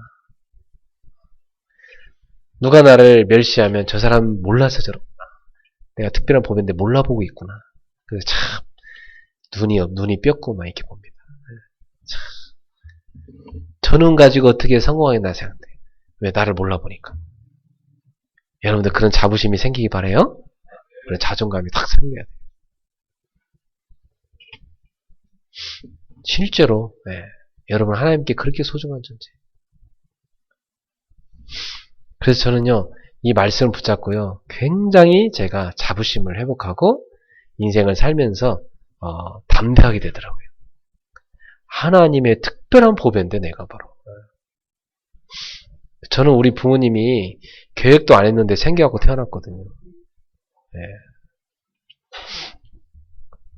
누가 나를 멸시하면 저 사람 몰라서 저렇구나. 내가 특별한 보배인데 몰라보고 있구나. 그래서 참 눈이 뼈고 막 이렇게 봅니다. 참, 저 눈 가지고 어떻게 성공하겠나 생각돼. 왜 나를 몰라보니까. 여러분들 그런 자부심이 생기기 바라요. 그런 자존감이 탁 생겨야 돼요. 실제로 여러분 하나님께 그렇게 소중한 존재. 그래서 저는요, 이 말씀을 붙잡고요, 굉장히 제가 자부심을 회복하고 인생을 살면서 담대하게 되더라고요. 하나님의 특별한 보배인데 내가 바로. 저는 우리 부모님이 계획도 안 했는데 생겨갖고 태어났거든요.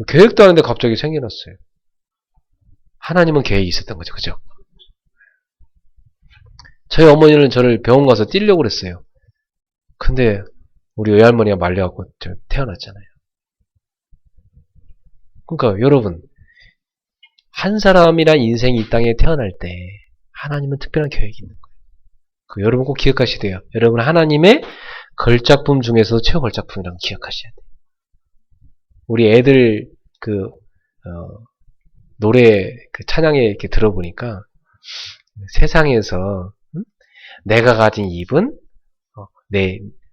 계획도 하는데 갑자기 생겨났어요. 하나님은 계획이 있었던 거죠. 그죠? 저희 어머니는 저를 병원 가서 뛸려고 그랬어요. 근데 우리 외할머니가 말려갖고 태어났잖아요. 그러니까 여러분, 한 사람이란 인생이 이 땅에 태어날 때 하나님은 특별한 계획이 있는 거예요. 여러분 꼭 기억하셔야 돼요. 여러분 하나님의 걸작품 중에서도 최고 걸작품이라는 거 기억하셔야 돼요. 우리 애들 노래 찬양에 이렇게 들어보니까 세상에서 내가 가진 입은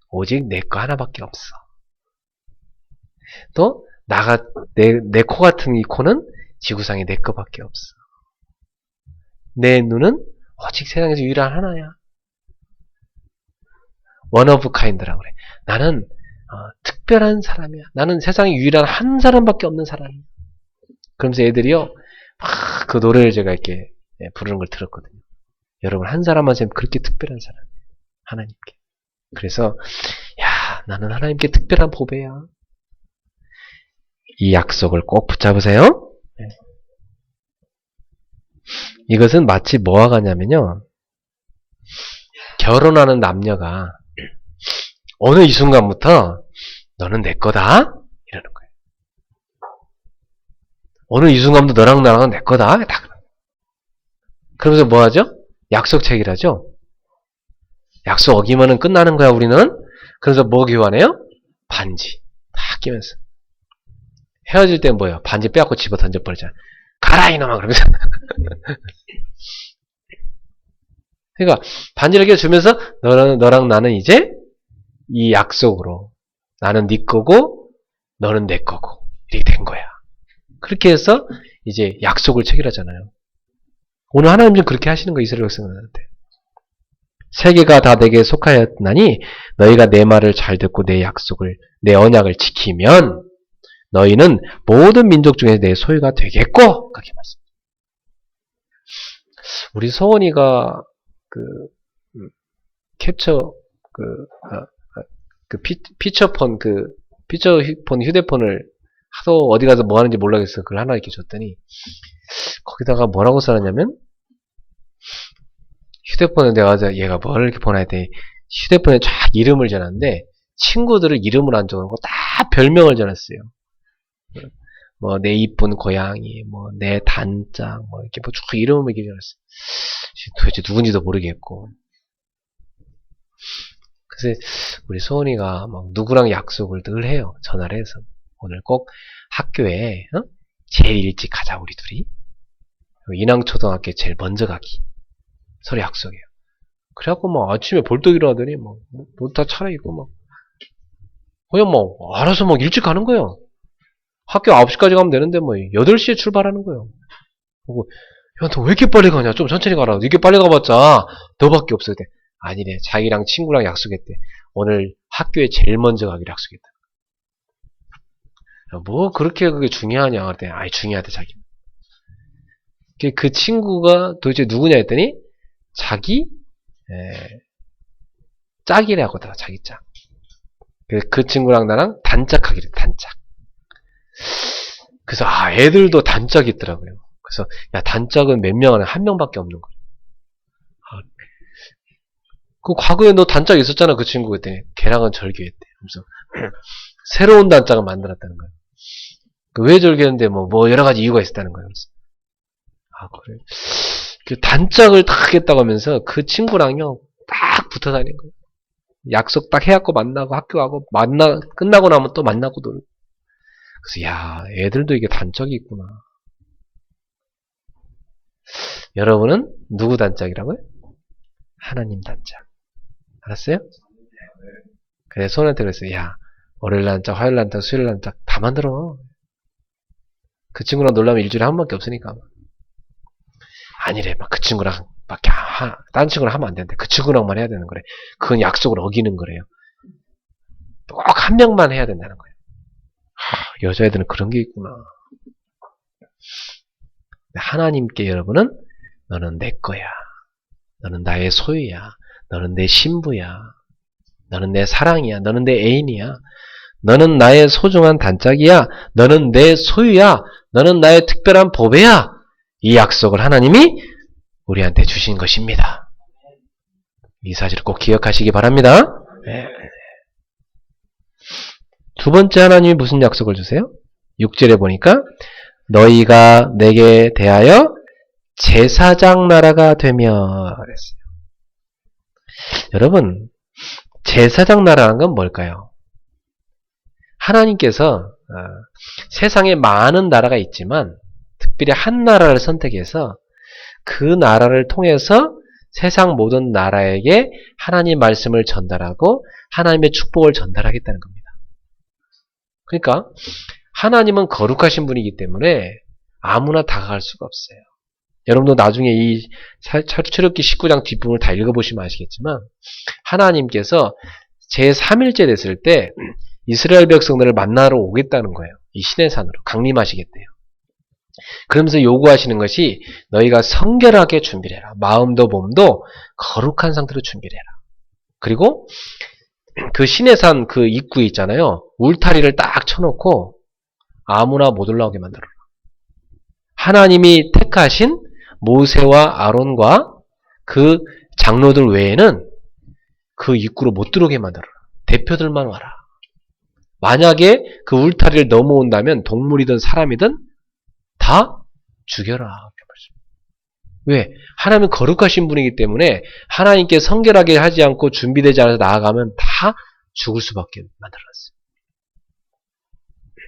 오직 내 거 하나밖에 없어. 또 내 코 같은 이 코는 지구상에 내 거밖에 없어. 내 눈은 오직 세상에서 유일한 하나야. 원 오브 카인드라고 그래. 나는 특별한 사람이야. 나는 세상에 유일한 한 사람밖에 없는 사람이야. 그러면서 애들이요, 막 그 노래를 제가 이렇게 부르는 걸 들었거든요. 여러분, 한 사람만 쌤 그렇게 특별한 사람이에요. 하나님께. 그래서, 야, 나는 하나님께 특별한 보배야. 이 약속을 꼭 붙잡으세요. 이것은 마치 뭐와 같냐면요. 결혼하는 남녀가 어느 이 순간부터 너는 내 거다? 이러는 거예요. 어느 이 순간부터 너랑 나랑은 내 거다? 그러면서 뭐 하죠? 약속 체결하죠? 약속 어기면은 끝나는 거야, 우리는. 그래서 뭐 교환해요? 반지. 다 끼면서. 헤어질 땐 뭐예요? 반지 빼앗고 집어 던져버리잖아. 가라, 이놈아! 그러면서. 그러니까, 반지를 끼워주면서, 너랑 나는 이제, 이 약속으로, 나는 네 거고, 너는 내 거고, 이렇게 된 거야. 그렇게 해서, 이제 약속을 체결하잖아요. 오늘 하나님 좀 그렇게 하시는 거 이스라엘 백성들한테. 세계가 다 내게 속하였나니 너희가 내 말을 잘 듣고 내 약속을 내 언약을 지키면 너희는 모든 민족 중에 내 소유가 되겠고 그렇게 말씀. 우리 소원이가 캡처 피처폰 휴대폰을 하도 어디 가서 뭐 하는지 몰라겠어. 그걸 하나 이렇게 줬더니 거기다가 뭐라고 써놨냐면 휴대폰에 내가 얘가 뭘 이렇게 보내야 돼. 휴대폰에 쫙 이름을 적었는데 친구들을 이름을 안 적어놓고 다 별명을 적었어요. 뭐 내 이쁜 고양이, 뭐 내 단짝, 뭐 이렇게 뭐 쭉 이름을 이렇게 적었어요. 도대체 누군지도 모르겠고. 그래서 우리 소은이가 막 누구랑 약속을 늘 해요. 전화를 해서 오늘 꼭 학교에 제일 일찍 가자 우리 둘이. 인왕초등학교에 제일 먼저 가기. 서로 약속해요. 그래갖고 막 아침에 벌떡 일어나더니 막 옷 다 차려입고 막 그냥 뭐 알아서 막 일찍 가는 거예요. 학교 9시까지 가면 되는데 뭐 8시에 출발하는 거예요. 그리고 야, 너 왜 이렇게 빨리 가냐? 좀 천천히 가라. 이렇게 빨리 가봤자 너밖에 없을 때. 아니래. 자기랑 친구랑 약속했대. 오늘 학교에 제일 먼저 가기로 약속했다. 야, 뭐 그렇게 그게 중요하냐? 그랬더니 아이 중요하대 자기. 그 친구가 도대체 누구냐 했더니 자기 짝이라고 하더라. 자기 짝. 그 친구랑 나랑 단짝하기로 단짝. 그래서 애들도 단짝이 있더라고요. 그래서 야 단짝은 몇 명 안에 한 명밖에 없는 거야. 그 과거에 너 단짝 있었잖아 그 친구 그때. 걔랑은 절교했대. 그래서 새로운 단짝을 만들었다는 거야. 왜 절교했는데 뭐 여러 가지 이유가 있었다는 거야. 그래. 그 단짝을 딱 하겠다고 하면서 그 친구랑요 딱 붙어 다니는 거예요. 약속 딱 해갖고 만나고 학교 가고 끝나고 나면 또 만나고 놀고. 그래서 야 애들도 이게 단짝이 있구나. 여러분은 누구 단짝이라고요? 하나님 단짝. 알았어요? 그래서 손한테 그랬어요. 야 월요일 단짝, 화요일 단짝, 수요일 단짝 다 만들어. 그 친구랑 놀라면 일주일에 한 번밖에 없으니까. 아니래. 막 그 친구랑 밖에 딴 친구랑 하면 안 되는데 그 친구랑만 해야 되는 거래. 그건 약속을 어기는 거래요. 꼭 한 명만 해야 된다는 거예요. 여자애들은 그런 게 있구나. 하나님께 여러분은 너는 내 거야. 너는 나의 소유야. 너는 내 신부야. 너는 내 사랑이야. 너는 내 애인이야. 너는 나의 소중한 단짝이야. 너는 내 소유야. 너는 나의 특별한 보배야. 이 약속을 하나님이 우리한테 주신 것입니다. 이 사실을 꼭 기억하시기 바랍니다. 네. 두 번째 하나님이 무슨 약속을 주세요? 6절에 보니까 너희가 내게 대하여 제사장 나라가 되며 그랬어요. 여러분, 제사장 나라는 건 뭘까요? 하나님께서 세상에 많은 나라가 있지만 특별히 한 나라를 선택해서 그 나라를 통해서 세상 모든 나라에게 하나님 말씀을 전달하고 하나님의 축복을 전달하겠다는 겁니다. 그러니까 하나님은 거룩하신 분이기 때문에 아무나 다가갈 수가 없어요. 여러분도 나중에 이 출애굽기 19장 뒷부분을 다 읽어보시면 아시겠지만 하나님께서 제3일째 됐을 때 이스라엘 백성들을 만나러 오겠다는 거예요. 이 시내산으로 강림하시겠대요. 그러면서 요구하시는 것이 너희가 성결하게 준비를 해라. 마음도 몸도 거룩한 상태로 준비를 해라. 그리고 그 시내산 그 입구에 있잖아요. 울타리를 딱 쳐놓고 아무나 못 올라오게 만들어라. 하나님이 택하신 모세와 아론과 그 장로들 외에는 그 입구로 못 들어오게 만들어라. 대표들만 와라. 만약에 그 울타리를 넘어온다면 동물이든 사람이든 다 죽여라. 왜? 하나님은 거룩하신 분이기 때문에 하나님께 성결하게 하지 않고 준비되지 않아서 나아가면 다 죽을 수밖에 만들어놨어요.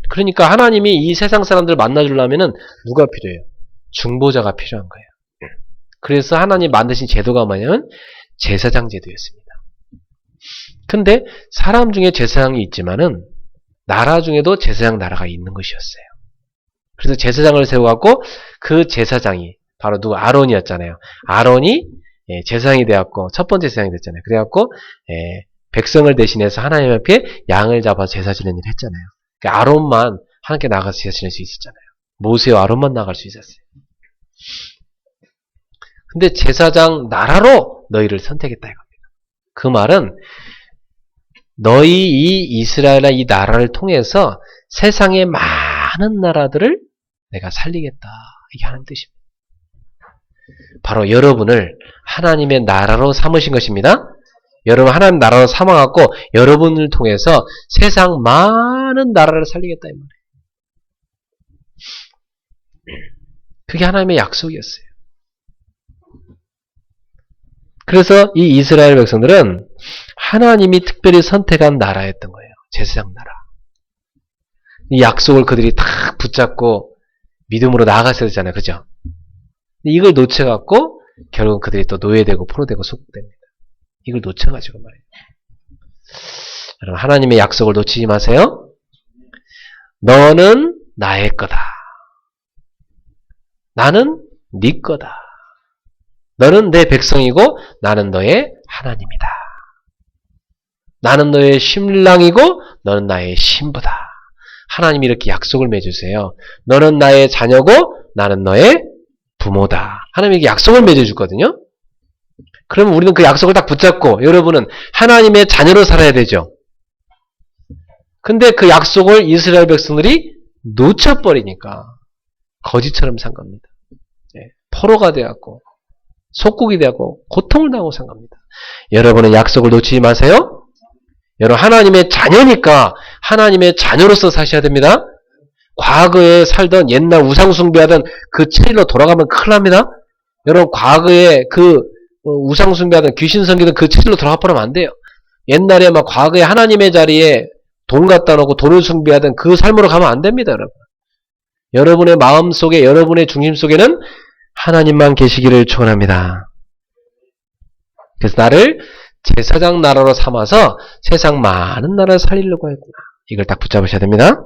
그러니까 하나님이 이 세상 사람들을 만나주려면 누가 필요해요? 중보자가 필요한 거예요. 그래서 하나님 만드신 제도가 뭐냐면 제사장 제도였습니다. 근데 사람 중에 제사장이 있지만은 나라 중에도 제사장 나라가 있는 것이었어요. 그래서 제사장을 세워갖고 그 제사장이 바로 누구? 아론이었잖아요. 아론이 제사장이 되었고 첫 번째 제사장이 됐잖아요. 그래갖고 백성을 대신해서 하나님 앞에 양을 잡아서 제사 지내는 일을 했잖아요. 그러니까 아론만 하나님께 나가서 제사 지낼 수 있었잖아요. 모세와 아론만 나갈 수 있었어요. 근데 제사장 나라로 너희를 선택했다 이겁니다. 그 말은 너희 이 이스라엘이나 이 나라를 통해서 세상의 많은 나라들을 내가 살리겠다. 이게 하나님 뜻입니다. 바로 여러분을 하나님의 나라로 삼으신 것입니다. 여러분 하나님 나라로 삼아갖고 여러분을 통해서 세상 많은 나라를 살리겠다 이 말이에요. 그게 하나님의 약속이었어요. 그래서 이 이스라엘 백성들은 하나님이 특별히 선택한 나라였던 거예요. 제사장 나라. 이 약속을 그들이 탁 붙잡고 믿음으로 나아갔어야 되잖아요. 그죠? 이걸 놓쳐갖고 결국 그들이 또 노예되고 포로되고 속됩니다. 이걸 놓쳐가지고 말이에요. 여러분 하나님의 약속을 놓치지 마세요. 너는 나의 거다. 나는 네 거다. 너는 내 백성이고 나는 너의 하나님이다. 나는 너의 신랑이고 너는 나의 신부다. 하나님이 이렇게 약속을 맺으세요. 너는 나의 자녀고 나는 너의 부모다. 하나님이 이렇게 약속을 맺어주거든요. 그러면 우리는 그 약속을 딱 붙잡고 여러분은 하나님의 자녀로 살아야 되죠. 근데 그 약속을 이스라엘 백성들이 놓쳐버리니까 거지처럼 산 겁니다. 포로가 되었고 속국이 되었고 고통을 당하고 산 겁니다. 여러분은 약속을 놓치지 마세요. 여러분 하나님의 자녀니까 하나님의 자녀로서 사셔야 됩니다. 과거에 살던 옛날 우상숭배하던 그 체질로 돌아가면 큰일 납니다. 여러분 과거에 그 우상숭배하던 귀신 섬기던 그 체질로 돌아가버리면 안 돼요. 옛날에 막 과거에 하나님의 자리에 돈 갖다 놓고 돈을 숭배하던 그 삶으로 가면 안 됩니다. 여러분. 여러분의 마음속에 여러분의 중심 속에는 하나님만 계시기를 축원합니다. 그래서 나를 제사장 나라로 삼아서 세상 많은 나라를 살리려고 했구나. 이걸 딱 붙잡으셔야 됩니다.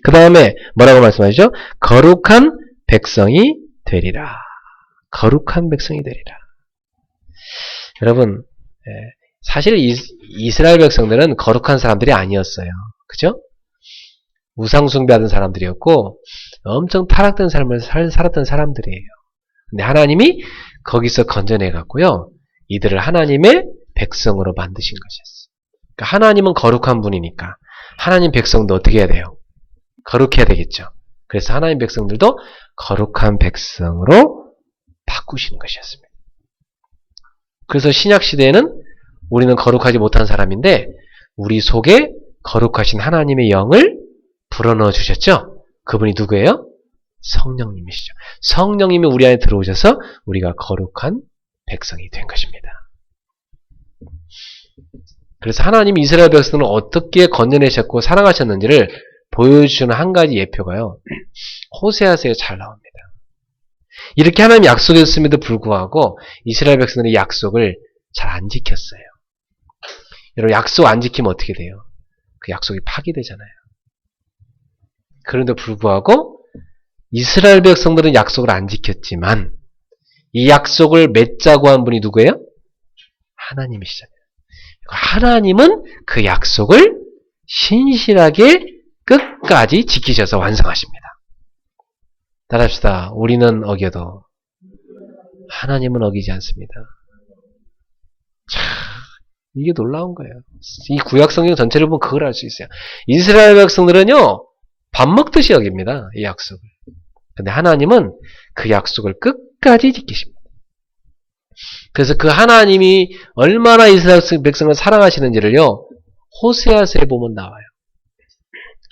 그 다음에 뭐라고 말씀하시죠? 거룩한 백성이 되리라. 거룩한 백성이 되리라. 여러분 사실 이스라엘 백성들은 거룩한 사람들이 아니었어요. 그죠? 우상숭배하던 사람들이었고 엄청 타락된 삶을 살았던 사람들이에요. 근데 하나님이 거기서 건져내갖고요. 이들을 하나님의 백성으로 만드신 것이었어요. 그러니까 하나님은 거룩한 분이니까 하나님 백성도 어떻게 해야 돼요? 거룩해야 되겠죠. 그래서 하나님 백성들도 거룩한 백성으로 바꾸시는 것이었습니다. 그래서 신약 시대에는 우리는 거룩하지 못한 사람인데 우리 속에 거룩하신 하나님의 영을 불어넣어 주셨죠? 그분이 누구예요? 성령님이시죠. 성령님이 우리 안에 들어오셔서 우리가 거룩한 백성이 된 것입니다. 그래서 하나님이 이스라엘 백성을 어떻게 건져내셨고 사랑하셨는지를 보여주시는 한 가지 예표가요. 호세아서에 잘 나옵니다. 이렇게 하나님이 약속했음에도 불구하고 이스라엘 백성들이 약속을 잘 안 지켰어요. 여러분 약속 안 지키면 어떻게 돼요? 그 약속이 파기되잖아요. 그런데 불구하고 이스라엘 백성들은 약속을 안 지켰지만 이 약속을 맺자고 한 분이 누구예요? 하나님이시잖아요. 하나님은 그 약속을 신실하게 끝까지 지키셔서 완성하십니다. 따라합시다. 우리는 어겨도 하나님은 어기지 않습니다. 참, 이게 놀라운 거예요. 이 구약 성경 전체를 보면 그걸 알 수 있어요. 이스라엘 백성들은요, 밥 먹듯이 여깁니다. 이 약속을. 근데 하나님은 그 약속을 끝까지 지키십니다. 그래서 그 하나님이 얼마나 이스라엘 백성을 사랑하시는지를요, 호세아서에 보면 나와요.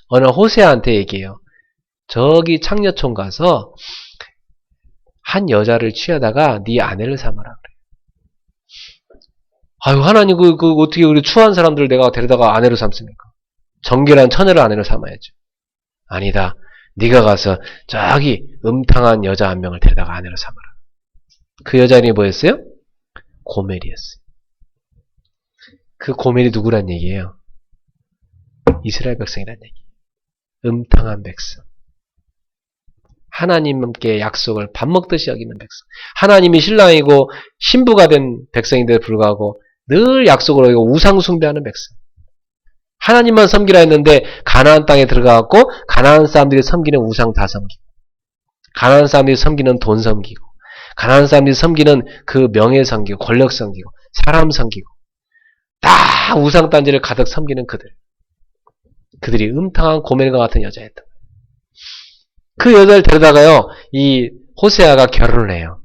어느 호세아한테 얘기해요. 저기 창녀촌 가서 한 여자를 취하다가 네 아내를 삼아라 그래요. 아유 하나님 그 어떻게 우리 추한 사람들을 내가 데려다가 아내로 삼습니까? 정결한 처녀를 아내로 삼아야죠. 아니다. 네가 가서 저기 음탕한 여자 한 명을 데려다가 아내로 삼아라. 그 여자 이름이 뭐였어요? 고멜이었어요. 그 고멜이 누구란 얘기예요? 이스라엘 백성이란 얘기예요. 음탕한 백성. 하나님께 약속을 밥 먹듯이 여기는 백성. 하나님이 신랑이고 신부가 된 백성인데도 불구하고 늘 약속을 어기고 우상 숭배하는 백성. 하나님만 섬기라 했는데 가나안 땅에 들어가고 가나안 사람들이 섬기는 우상 다 섬기고 가나안 사람들이 섬기는 돈 섬기고 가나안 사람들이 섬기는 그 명예 섬기고 권력 섬기고 사람 섬기고 다 우상 단지를 가득 섬기는 그들이 음탕한 고멜과 같은 여자였던 거예요. 그 여자를 데려다가요 이 호세아가 결혼을 해요.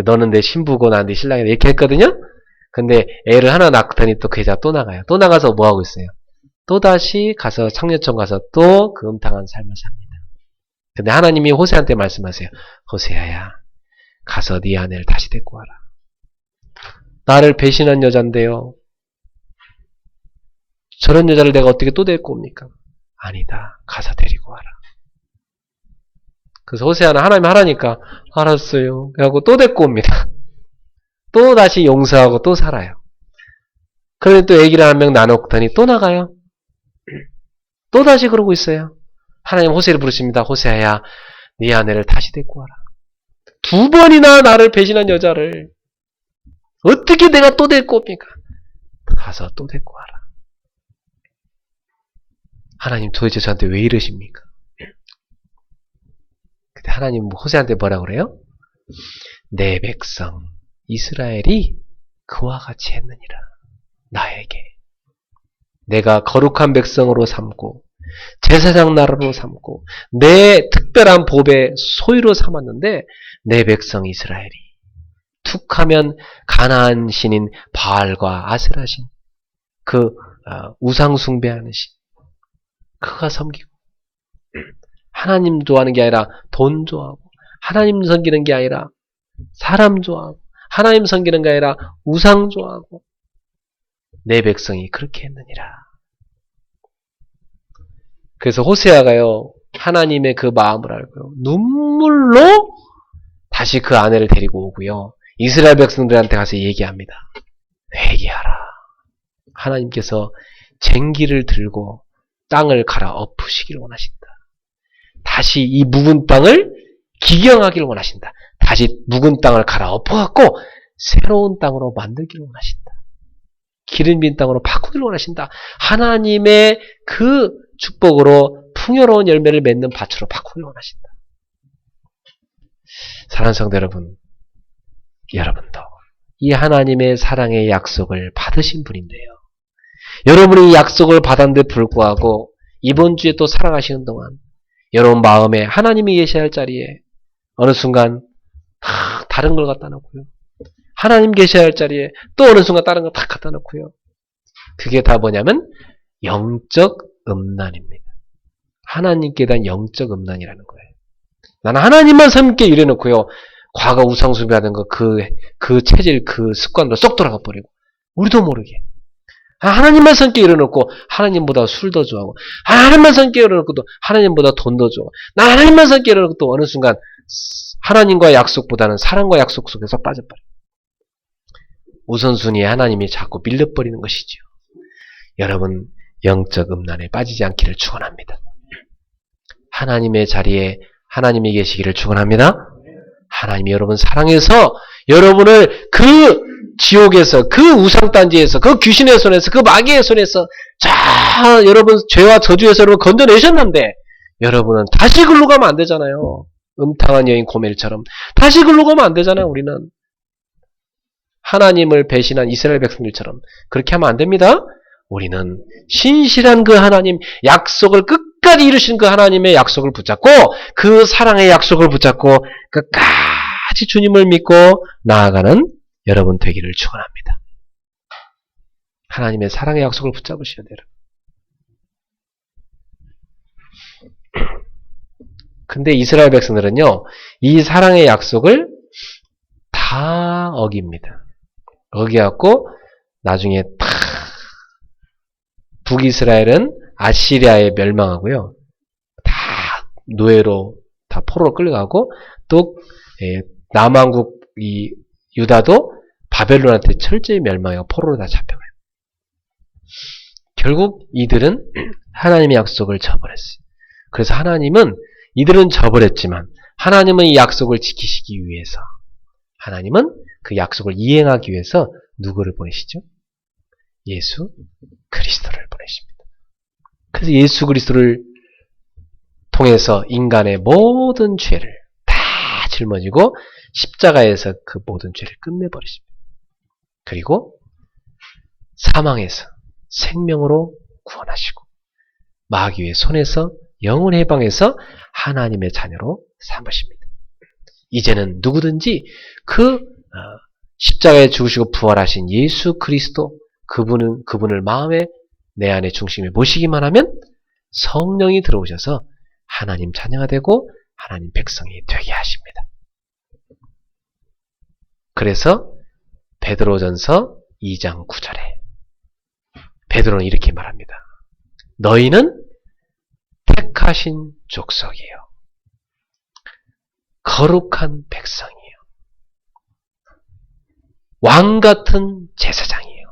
너는 내 신부고 난 네 신랑이다 이렇게 했거든요. 근데 애를 하나 낳더니 또 그 여자가 또 나가요. 또 나가서 뭐 하고 있어요? 또다시 가서 창녀촌 가서 또 그 음탕한 삶을 삽니다. 근데 하나님이 호세아한테 말씀하세요. 호세아야 가서 네 아내를 다시 데리고 와라. 나를 배신한 여잔데요. 저런 여자를 내가 어떻게 또 데리고 옵니까? 아니다. 가서 데리고 와라. 그래서 호세아는 하나님 하라니까 알았어요. 그래갖고 또 데리고 옵니다. 또 다시 용서하고 또 살아요. 그런데 또 애기를 한 명 나눴더니 또 나가요. 또 다시 그러고 있어요. 하나님 호세를 부르십니다. 호세아야 네 아내를 다시 데리고 와라. 2번이나 나를 배신한 여자를 어떻게 내가 또 데리고 옵니까? 가서 또 데리고 와라. 하나님 도대체 저한테 왜 이러십니까? 근데 하나님 호세한테 뭐라 그래요? 내 백성 이스라엘이 그와 같이 했느니라. 나에게 내가 거룩한 백성으로 삼고 제사장 나라로 삼고 내 특별한 법의 소유로 삼았는데 내 백성 이스라엘이 툭하면 가나안 신인 바알과 아세라 신 그 우상 숭배하는 신 그가 섬기고 하나님 좋아하는 게 아니라 돈 좋아하고 하나님 섬기는 게 아니라 사람 좋아하고 하나님 섬기는 게 아니라 우상 좋아하고 내 백성이 그렇게 했느니라. 그래서 호세아가요 하나님의 그 마음을 알고요 눈물로 다시 그 아내를 데리고 오고요 이스라엘 백성들한테 가서 얘기합니다. 회개하라. 하나님께서 쟁기를 들고 땅을 갈아 엎으시길 원하신다. 다시 이 묵은 땅을 기경하기를 원하신다. 다시 묵은 땅을 갈아 엎어갖고 새로운 땅으로 만들기를 원하신다. 기름진 땅으로 바꾸기를 원하신다. 하나님의 그 축복으로 풍요로운 열매를 맺는 밭으로 바꾸기를 원하신다. 사랑하는 성도 여러분, 여러분도 이 하나님의 사랑의 약속을 받으신 분인데요. 여러분이 약속을 받았는데 불구하고 이번 주에 또 살아가시는 동안 여러분 마음에 하나님이 계셔야 할 자리에 어느 순간 다른 걸 갖다 놓고요. 하나님 계셔야 할 자리에 또 어느 순간 다른 걸 다 갖다 놓고요. 그게 다 뭐냐면 영적 음란입니다. 하나님께 대한 영적 음란이라는 거예요. 나는 하나님만 섬게 이래놓고요. 과거 우상숭배하던 거 그 체질 그 습관으로 쏙 돌아가 버리고 우리도 모르게 하나님만 섬게 이래놓고 하나님보다 술 더 좋아하고 하나님만 섬게 이래놓고 또 하나님보다 돈 더 좋아. 나 하나님만 섬게 이래놓고 또 어느 순간 하나님과의 약속보다는 사랑과 약속 속에서 빠져버려요. 우선순위에 하나님이 자꾸 밀려버리는 것이죠. 여러분 영적 음란에 빠지지 않기를 축원합니다. 하나님의 자리에 하나님이 계시기를 축원합니다. 하나님이 여러분 사랑해서 여러분을 그 지옥에서 그 우상단지에서 그 귀신의 손에서 그 마귀의 손에서 자 여러분 죄와 저주에서 여러분 건져내셨는데 여러분은 다시 글로 가면 안 되잖아요. 음탕한 여인 고멜처럼 다시 글로 가면 안 되잖아요. 우리는 하나님을 배신한 이스라엘 백성들처럼 그렇게 하면 안 됩니다. 우리는 신실한 그 하나님 약속을 끝까지 이루신 그 하나님의 약속을 붙잡고 그 사랑의 약속을 붙잡고 끝까지 주님을 믿고 나아가는 여러분 되기를 축원합니다. 하나님의 사랑의 약속을 붙잡으셔야 돼요. 근데 이스라엘 백성들은요, 이 사랑의 약속을 다 어깁니다. 어기갖고 나중에 다 북이스라엘은 아시리아에 멸망하고요. 다 노예로 다 포로로 끌려가고 또 남왕국 이 유다도 바벨론한테 철저히 멸망하고 포로로 다 잡혀가요. 결국 이들은 하나님의 약속을 저버렸어요. 그래서 하나님은 이들은 저버렸지만 하나님은 이 약속을 지키시기 위해서 하나님은 그 약속을 이행하기 위해서 누구를 보내시죠? 예수 그리스도를 보내십니다. 그래서 예수 그리스도를 통해서 인간의 모든 죄를 다 짊어지고 십자가에서 그 모든 죄를 끝내버리십니다. 그리고 사망에서 생명으로 구원하시고 마귀의 손에서 영을 해방해서 하나님의 자녀로 삼으십니다. 이제는 누구든지 그 십자가에 죽으시고 부활하신 예수 그리스도 그분을 마음에 내 안의 중심에 모시기만 하면 성령이 들어오셔서 하나님 자녀가 되고 하나님 백성이 되게 하십니다. 그래서 베드로전서 2장 9절에 베드로는 이렇게 말합니다. 너희는 택하신 족속이에요. 거룩한 백성이에요. 왕같은 제사장이에요.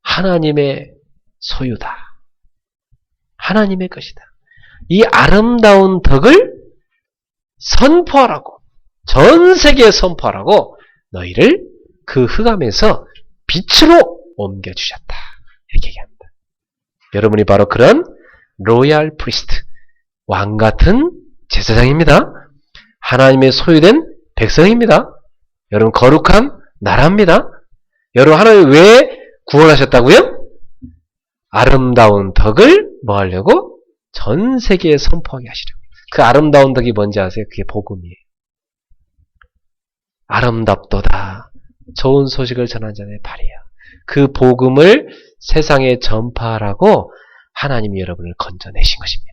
하나님의 소유다. 하나님의 것이다. 이 아름다운 덕을 선포하라고, 전 세계에 선포하라고 너희를 그 흑암에서 빛으로 옮겨주셨다. 이렇게 얘기합니다. 여러분이 바로 그런 로얄 프리스트, 왕같은 제사장입니다. 하나님의 소유된 백성입니다. 여러분 거룩한 나라입니다. 여러분 하나님 왜 구원하셨다고요? 아름다운 덕을 뭐 하려고? 전 세계에 선포하게 하시려고. 그 아름다운 덕이 뭔지 아세요? 그게 복음이에요. 아름답도다. 좋은 소식을 전한 자의 발이야. 그 복음을 세상에 전파하라고 하나님이 여러분을 건져내신 것입니다.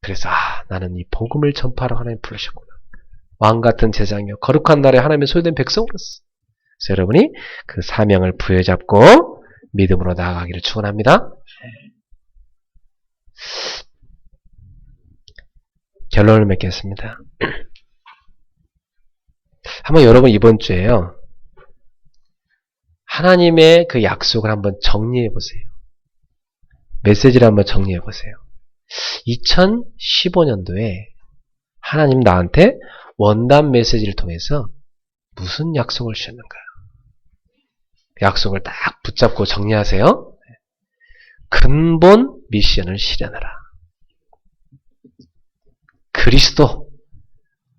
그래서 나는 이 복음을 전파하라고 하나님 부르셨구나. 왕같은 제사장이요 거룩한 나라에 하나님의 소유된 백성으로서. 그래서 여러분이 그 사명을 부여잡고 믿음으로 나아가기를 축원합니다. 결론을 맺겠습니다. 한번 여러분 이번 주에요. 하나님의 그 약속을 한번 정리해 보세요. 메시지를 한번 정리해 보세요. 2015년도에 하나님 나한테 원단 메시지를 통해서 무슨 약속을 주셨는가? 약속을 딱 붙잡고 정리하세요. 근본 미션을 실현하라. 그리스도,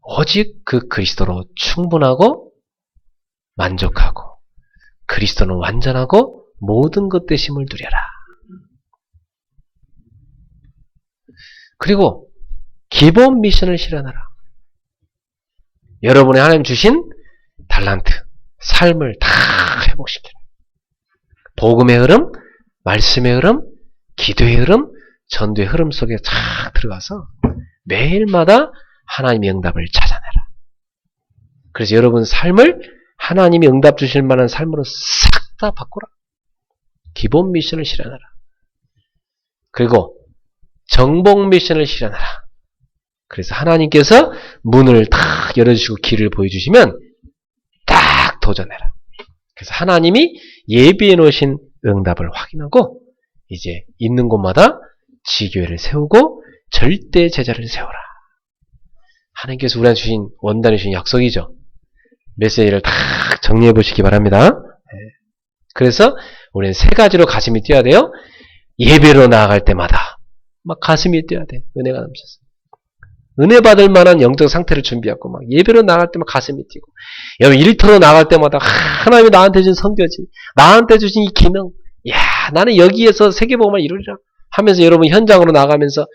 오직 그 그리스도로 충분하고 만족하고 그리스도는 완전하고 모든 것 되심을 누려라. 그리고 기본 미션을 실현하라. 여러분의 하나님 주신 달란트, 삶을 다 회복시켜라. 복음의 흐름, 말씀의 흐름, 기도의 흐름, 전도의 흐름 속에 쫙 들어가서 매일마다 하나님의 응답을 찾아내라. 그래서 여러분 삶을 하나님이 응답 주실 만한 삶으로 싹 다 바꾸라. 기본 미션을 실현하라. 그리고 정복 미션을 실현하라. 그래서 하나님께서 문을 딱 열어주시고 길을 보여주시면 딱 도전해라. 그래서 하나님이 예비해 놓으신 응답을 확인하고 이제 있는 곳마다 지교회를 세우고 절대 제자를 세워라. 하나님께서 우리한테 주신 원단이 주신 약속이죠. 메시지를 딱 정리해 보시기 바랍니다. 그래서 우리는 세 가지로 가슴이 뛰어야 돼요. 예배로 나아갈 때마다 막 가슴이 뛰어야 돼. 은혜가 넘쳐서. 은혜 받을 만한 영적 상태를 준비하고 막 예배로 나갈 때만 가슴이 뛰고 여러분 일터로 나갈 때마다 하나님이 나한테 주신 선교지 나한테 주신 이 기능 야 나는 여기에서 세계복음을 이루리라 하면서 여러분 현장으로 나가면서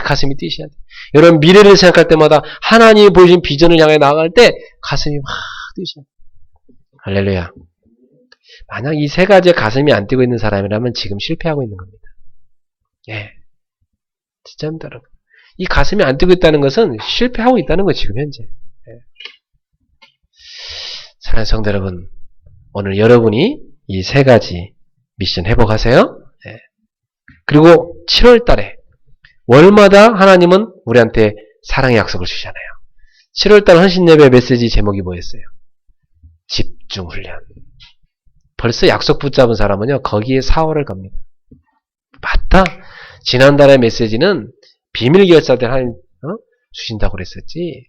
가슴이 뛰셔야 돼. 여러분 미래를 생각할 때마다 하나님이 보여준 비전을 향해 나아갈 때 가슴이 막 뛰셔야 돼. 할렐루야. 만약 이 세 가지에 가슴이 안 뛰고 있는 사람이라면 지금 실패하고 있는 겁니다. 예, 진짜입니다 여러분. 이 가슴이 안 뛰고 있다는 것은 실패하고 있다는 거예요, 지금 현재. 예. 사랑하는 성도 여러분, 오늘 여러분이 이 세 가지 미션 회복하세요. 예. 그리고 7월 달에 월마다 하나님은 우리한테 사랑의 약속을 주시잖아요. 7월 달 헌신예배 메시지 제목이 뭐였어요? 집중훈련. 벌써 약속 붙잡은 사람은요, 거기에 4월을 겁니다. 맞다. 지난달의 메시지는 비밀결사들 하나님 주신다고 그랬었지.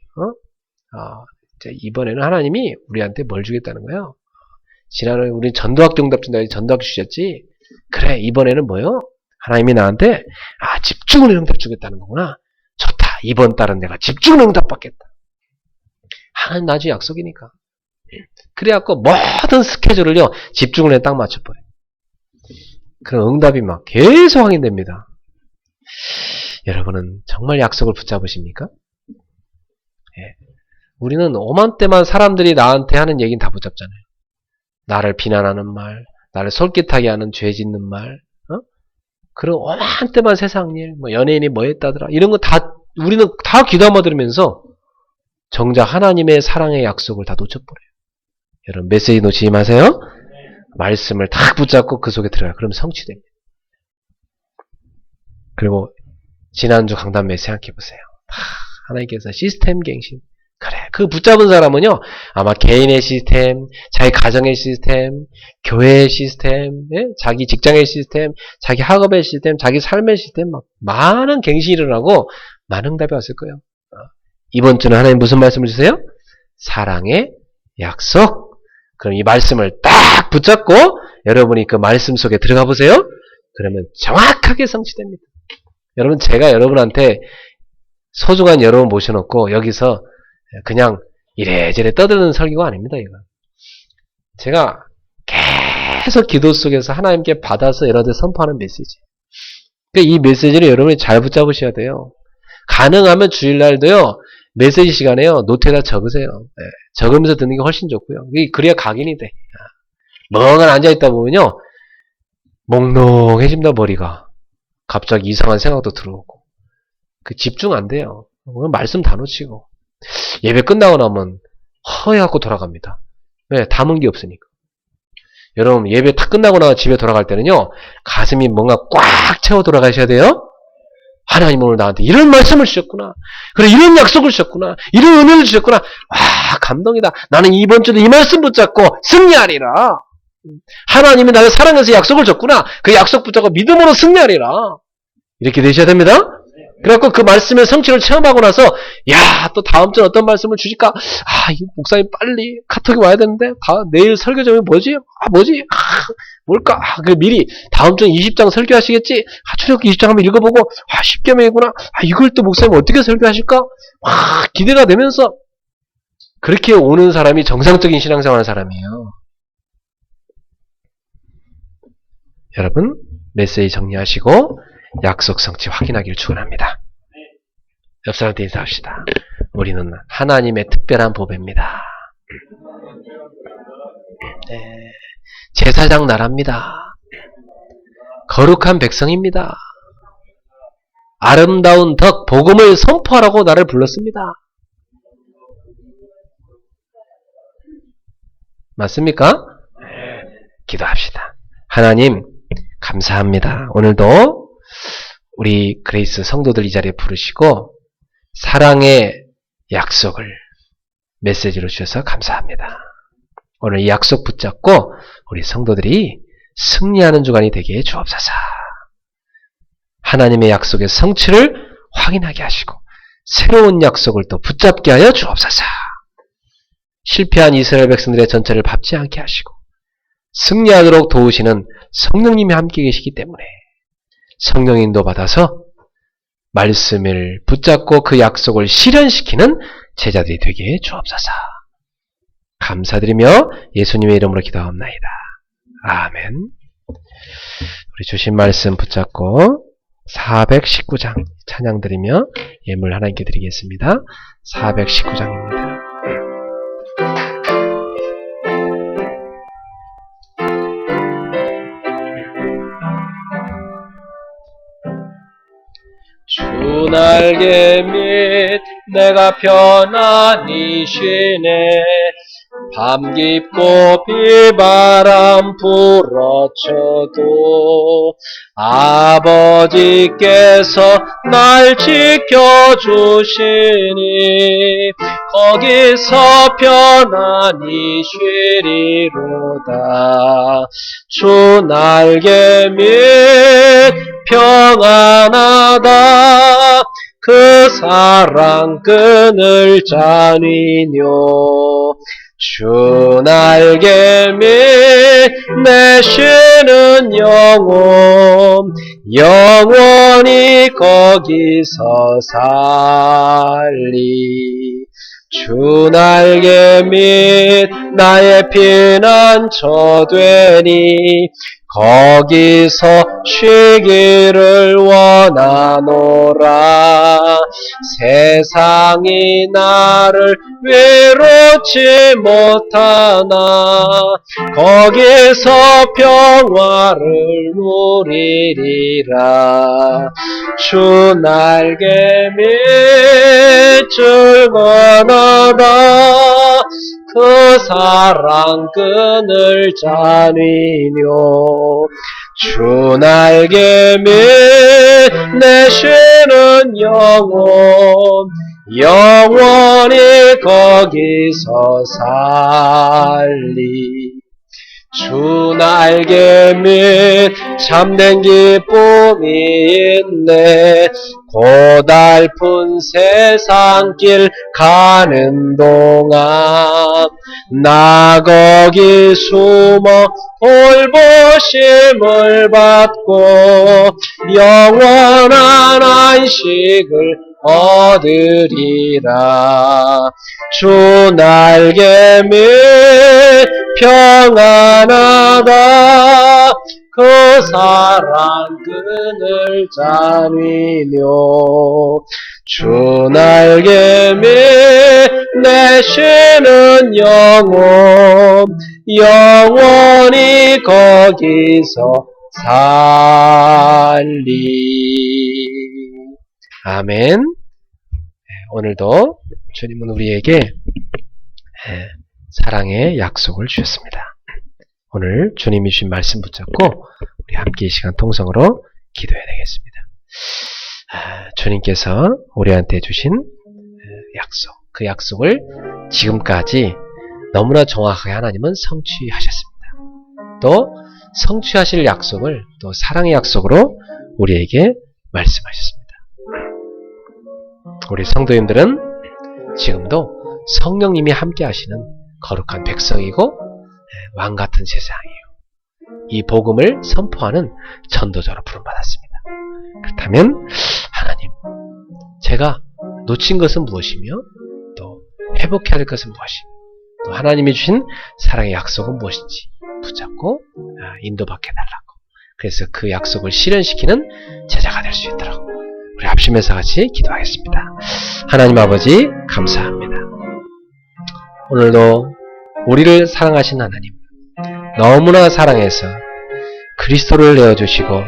이번에는 하나님이 우리한테 뭘 주겠다는 거예요? 지난번에 우리 전도학 응답 준다고 전도학 주셨지. 그래 이번에는 뭐요? 하나님이 나한테 집중을 응답 주겠다는 거구나. 좋다. 이번 달은 내가 집중을 응답 받겠다. 하나님 나중에 약속이니까. 그래갖고 모든 스케줄을요 집중을 해 딱 맞춰버려요. 그럼 응답이 막 계속 확인됩니다. 여러분은 정말 약속을 붙잡으십니까? 예. 우리는 오만때만 사람들이 나한테 하는 얘기는 다 붙잡잖아요. 나를 비난하는 말, 나를 솔깃하게 하는 죄 짓는 말, 그런 오만때만 세상 일, 뭐 연예인이 뭐 했다더라 이런 거 다 우리는 다 귀담아 들으면서 정작 하나님의 사랑의 약속을 다 놓쳐버려요. 여러분 메시지 놓치지 마세요. 말씀을 딱 붙잡고 그 속에 들어가요. 그럼 성취됩니다. 그리고 지난주 강단 메시지 생각해보세요. 하나님께서 시스템 갱신. 그래. 그 붙잡은 사람은요, 아마 개인의 시스템, 자기 가정의 시스템, 교회의 시스템, 예? 자기 직장의 시스템, 자기 학업의 시스템, 자기 삶의 시스템, 막 많은 갱신이 일어나고 많은 응답이 왔을 거예요. 이번 주는 하나님 무슨 말씀을 주세요? 사랑의 약속. 그럼 이 말씀을 딱 붙잡고 여러분이 그 말씀 속에 들어가 보세요. 그러면 정확하게 성취됩니다. 여러분 제가 여러분한테 소중한 여러분 모셔놓고 여기서 그냥 이래저래 떠드는 설교가 아닙니다. 이거. 제가 계속 기도 속에서 하나님께 받아서 여러 데 선포하는 메시지. 이 메시지를 여러분이 잘 붙잡으셔야 돼요. 가능하면 주일날도요. 메시지 시간에요. 노트에다 적으세요. 네, 적으면서 듣는 게 훨씬 좋고요. 그래야 각인이 돼. 멍하니 앉아있다 보면요. 몽롱해집니다. 머리가. 갑자기 이상한 생각도 들어오고. 집중 안 돼요. 말씀 다 놓치고. 예배 끝나고 나면 허해갖고 돌아갑니다. 왜? 담은 게 없으니까. 여러분 예배 다 끝나고 나서 집에 돌아갈 때는요. 가슴이 뭔가 꽉 채워 돌아가셔야 돼요. 하나님 오늘 나한테 이런 말씀을 주셨구나. 그래 이런 약속을 주셨구나. 이런 은혜를 주셨구나. 와 감동이다. 나는 이번 주도 이 말씀 붙잡고 승리하리라. 하나님이 나를 사랑해서 약속을 줬구나. 그 약속 붙잡고 믿음으로 승리하리라. 이렇게 되셔야 됩니다. 그래갖고 그 말씀의 성취를 체험하고 나서 야, 또 다음 주에 어떤 말씀을 주실까? 이 목사님 빨리 카톡이 와야 되는데 내일 설교 점이 뭐지? 뭘까? 미리 다음 주에 20장 설교하시겠지? 출애굽기 20장 한번 읽어보고 10계명이구나. 이걸 또 목사님 어떻게 설교하실까? 기대가 되면서 그렇게 오는 사람이 정상적인 신앙생활 하는 사람이에요. 여러분, 메시지 정리하시고 약속 성취 확인하기를 축원합니다. 옆 사람한테 인사합시다. 우리는 하나님의 특별한 보배입니다. 네, 제사장 나라입니다. 거룩한 백성입니다. 아름다운 덕, 복음을 선포하라고 나를 불렀습니다. 맞습니까? 기도합시다. 하나님, 감사합니다. 오늘도 우리 그레이스 성도들 이 자리에 부르시고 사랑의 약속을 메시지로 주셔서 감사합니다. 오늘 이 약속 붙잡고 우리 성도들이 승리하는 주간이 되게 주옵소서. 하나님의 약속의 성취를 확인하게 하시고 새로운 약속을 또 붙잡게 하여 주옵소서. 실패한 이스라엘 백성들의 전체를 밟지 않게 하시고 승리하도록 도우시는 성령님이 함께 계시기 때문에 성령 인도 받아서 말씀을 붙잡고 그 약속을 실현시키는 제자들이 되게 주옵소서. 감사드리며 예수님의 이름으로 기도하옵나이다. 아멘. 우리 주신 말씀 붙잡고 419장 찬양 드리며 예물 하나님께 드리겠습니다. 419장입니다. 주 날개 밑 내가 편안히 쉬네. 밤 깊고 비바람 불어쳐도 아버지께서 날 지켜주시니 거기서 편안히 쉬리로다. 주 날개 밑 평안하다. 그 사랑 끈을 짜니뇨. 주 날개 밑 내 쉬는 영혼 영원히 거기서 살리. 주 날개 밑 나의 피난처 되니 거기서 쉬기를 원하노라. 세상이 나를 외롭지 못하나 거기서 평화를 누리리라. 주 날개 밑 즐거나다. 그 사랑 끈을 짜니뇨. 주 날개 밑 내 쉬는 영혼 영원히 거기서 살리. 주 날개 밑 참된 기쁨이 있네. 고달픈 세상길 가는 동안 나 거기 숨어 돌보심을 받고 영원한 안식을 얻으리라. 주 날개 밑 평안하다. 그 사랑 끈을 짜니뇨. 주 날개 밑 내 쉬는 영혼 영원히 거기서 살리. 아멘. 오늘도 주님은 우리에게 사랑의 약속을 주셨습니다. 오늘 주님이 주신 말씀 붙잡고 우리 함께 이 시간 통성으로 기도해야 되겠습니다. 주님께서 우리한테 주신 약속, 그 약속을 지금까지 너무나 정확하게 하나님은 성취하셨습니다. 또 성취하실 약속을 또 사랑의 약속으로 우리에게 말씀하셨습니다. 우리 성도님들은 지금도 성령님이 함께 하시는 거룩한 백성이고 왕 같은 세상이에요. 이 복음을 선포하는 전도자로 부름받았습니다. 그렇다면 하나님, 제가 놓친 것은 무엇이며 또 회복해야 될 것은 무엇이, 또 하나님이 주신 사랑의 약속은 무엇인지 붙잡고 인도받게 달라고. 그래서 그 약속을 실현시키는 제자가 될 수 있도록 우리 합심해서 같이 기도하겠습니다. 하나님 아버지 감사합니다. 오늘도 우리를 사랑하신 하나님, 너무나 사랑해서 그리스도를 내어주시고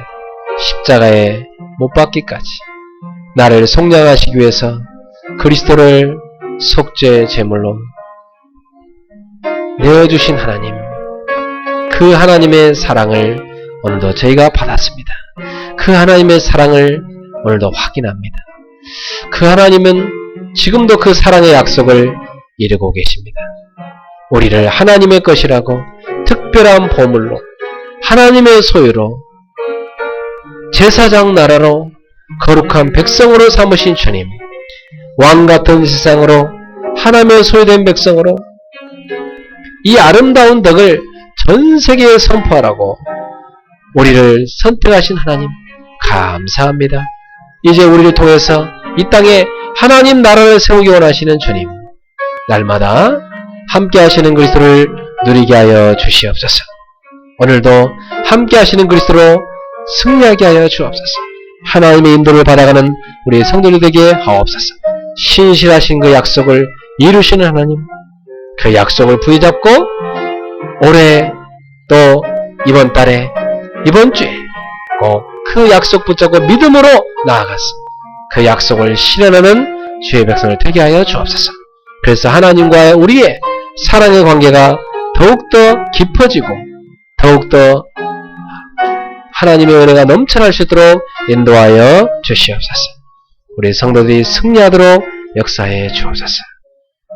십자가에 못 박기까지 나를 속량하시기 위해서 그리스도를 속죄 제물로 내어주신 하나님, 그 하나님의 사랑을 오늘도 저희가 받았습니다. 그 하나님의 사랑을 오늘도 확인합니다. 그 하나님은 지금도 그 사랑의 약속을 이루고 계십니다. 우리를 하나님의 것이라고 특별한 보물로, 하나님의 소유로, 제사장 나라로, 거룩한 백성으로 삼으신 주님, 왕같은 세상으로 하나님의 소유된 백성으로 이 아름다운 덕을 전 세계에 선포하라고 우리를 선택하신 하나님 감사합니다. 이제 우리를 통해서 이 땅에 하나님 나라를 세우기 원하시는 주님, 날마다 함께 하시는 그리스도를 누리게 하여 주시옵소서. 오늘도 함께 하시는 그리스도로 승리하게 하여 주옵소서. 하나님의 인도를 받아가는 우리 성도들 되게 하옵소서. 신실하신 그 약속을 이루시는 하나님, 그 약속을 부여잡고 올해 또 이번 달에 이번 주에 꼭 그 약속 붙잡고 믿음으로 나아가서 그 약속을 실현하는 주의 백성을 되게 하여 주옵소서. 그래서 하나님과의 우리의 사랑의 관계가 더욱더 깊어지고 더욱더 하나님의 은혜가 넘쳐날 수 있도록 인도하여 주시옵소서. 우리 성도들이 승리하도록 역사해 주옵소서.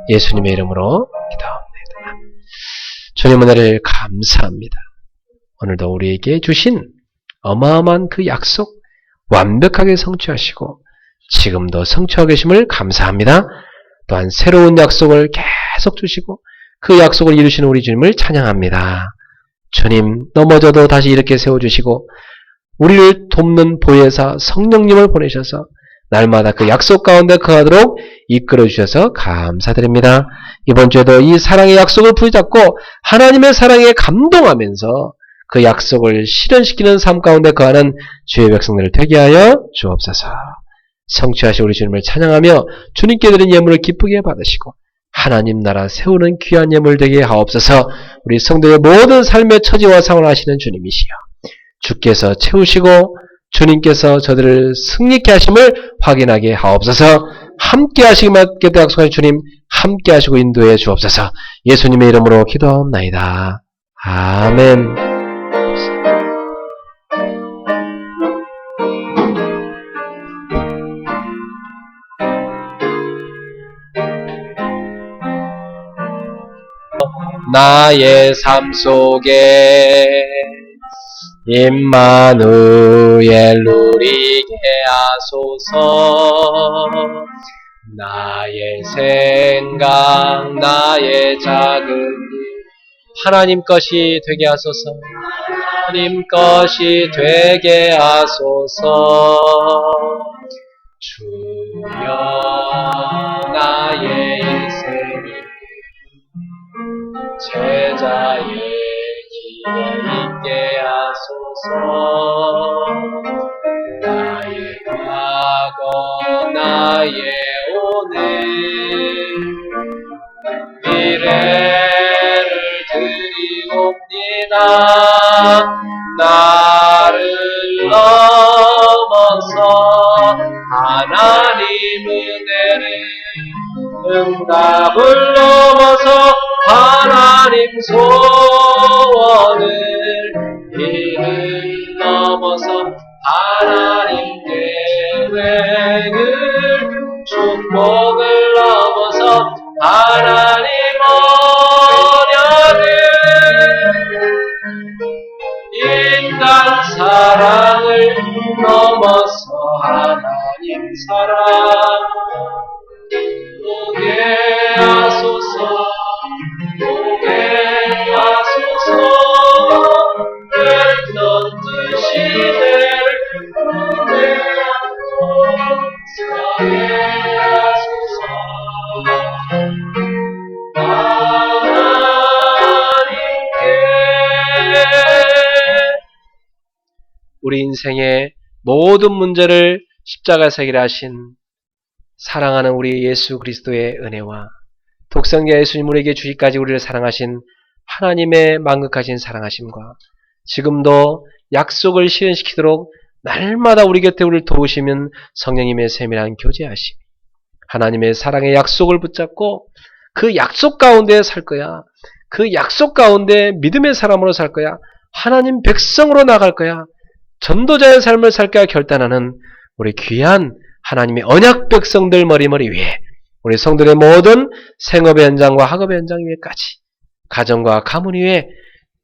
예수님의 이름으로 기도합니다. 주님 은혜를 감사합니다. 오늘도 우리에게 주신 어마어마한 그 약속 완벽하게 성취하시고 지금도 성취하고 계심을 감사합니다. 또한 새로운 약속을 계속 주시고 그 약속을 이루시는 우리 주님을 찬양합니다. 주님, 넘어져도 다시 이렇게 세워주시고 우리를 돕는 보혜사 성령님을 보내셔서 날마다 그 약속 가운데 거하도록 이끌어 주셔서 감사드립니다. 이번 주에도 이 사랑의 약속을 붙잡고 하나님의 사랑에 감동하면서 그 약속을 실현시키는 삶 가운데 거하는 주의 백성들을 되게 하여 주옵소서. 성취하신 우리 주님을 찬양하며 주님께 드린 예물을 기쁘게 받으시고 하나님 나라 세우는 귀한 예물 되게 하옵소서. 우리 성도의 모든 삶의 처지와 상황을 아시는 주님이시여, 주께서 채우시고 주님께서 저들을 승리케 하심을 확인하게 하옵소서. 함께 하시기만 약속하신 주님, 함께 하시고 인도해 주옵소서. 예수님의 이름으로 기도하옵나이다. 아멘. 나의 삶 속에 임마누엘 누리게 하소서. 나의 생각, 나의 작은 일 하나님 것이 되게 하소서. 하나님 것이 되게 하소서. 주여, 나의 인생이 제자의 길에 있게 하소서. 나의 과거, 나의 오늘, 미래를 드리옵니다. 나를 넘어서 하나님 은혜를, 응답을 넘어서 하나님 소원을, 이를 넘어서 하나님 계획을, 축복을 넘어서 하나님 언약을, 인간 사랑을 넘어서 하나님 사랑 오게 하소서. 오게 하소서. 했던 뜻이를 은혜하고 사게 하소서. 우리 인생의 모든 문제를 십자가에서 해결하신 사랑하는 우리 예수 그리스도의 은혜와 독생자 예수님 우리에게 주시기까지 우리를 사랑하신 하나님의 만극하신 사랑하심과 지금도 약속을 실현시키도록 날마다 우리 곁에 우리를 도우시면 성령님의 세밀한 교제하심, 하나님의 사랑의 약속을 붙잡고 그 약속 가운데 살 거야. 그 약속 가운데 믿음의 사람으로 살 거야. 하나님 백성으로 나갈 거야. 전도자의 삶을 살 거야 결단하는 우리 귀한 하나님의 언약 백성들 머리머리 위에 우리 성들의 모든 생업의 현장과 학업의 현장 위에까지 가정과 가문 위에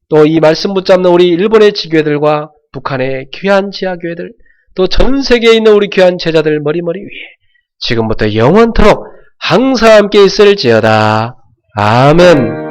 또 이 말씀 붙잡는 우리 일본의 지교회들과 북한의 귀한 지하교회들 또 전 세계에 있는 우리 귀한 제자들 머리머리 위에 지금부터 영원토록 항상 함께 있을지어다. 아멘.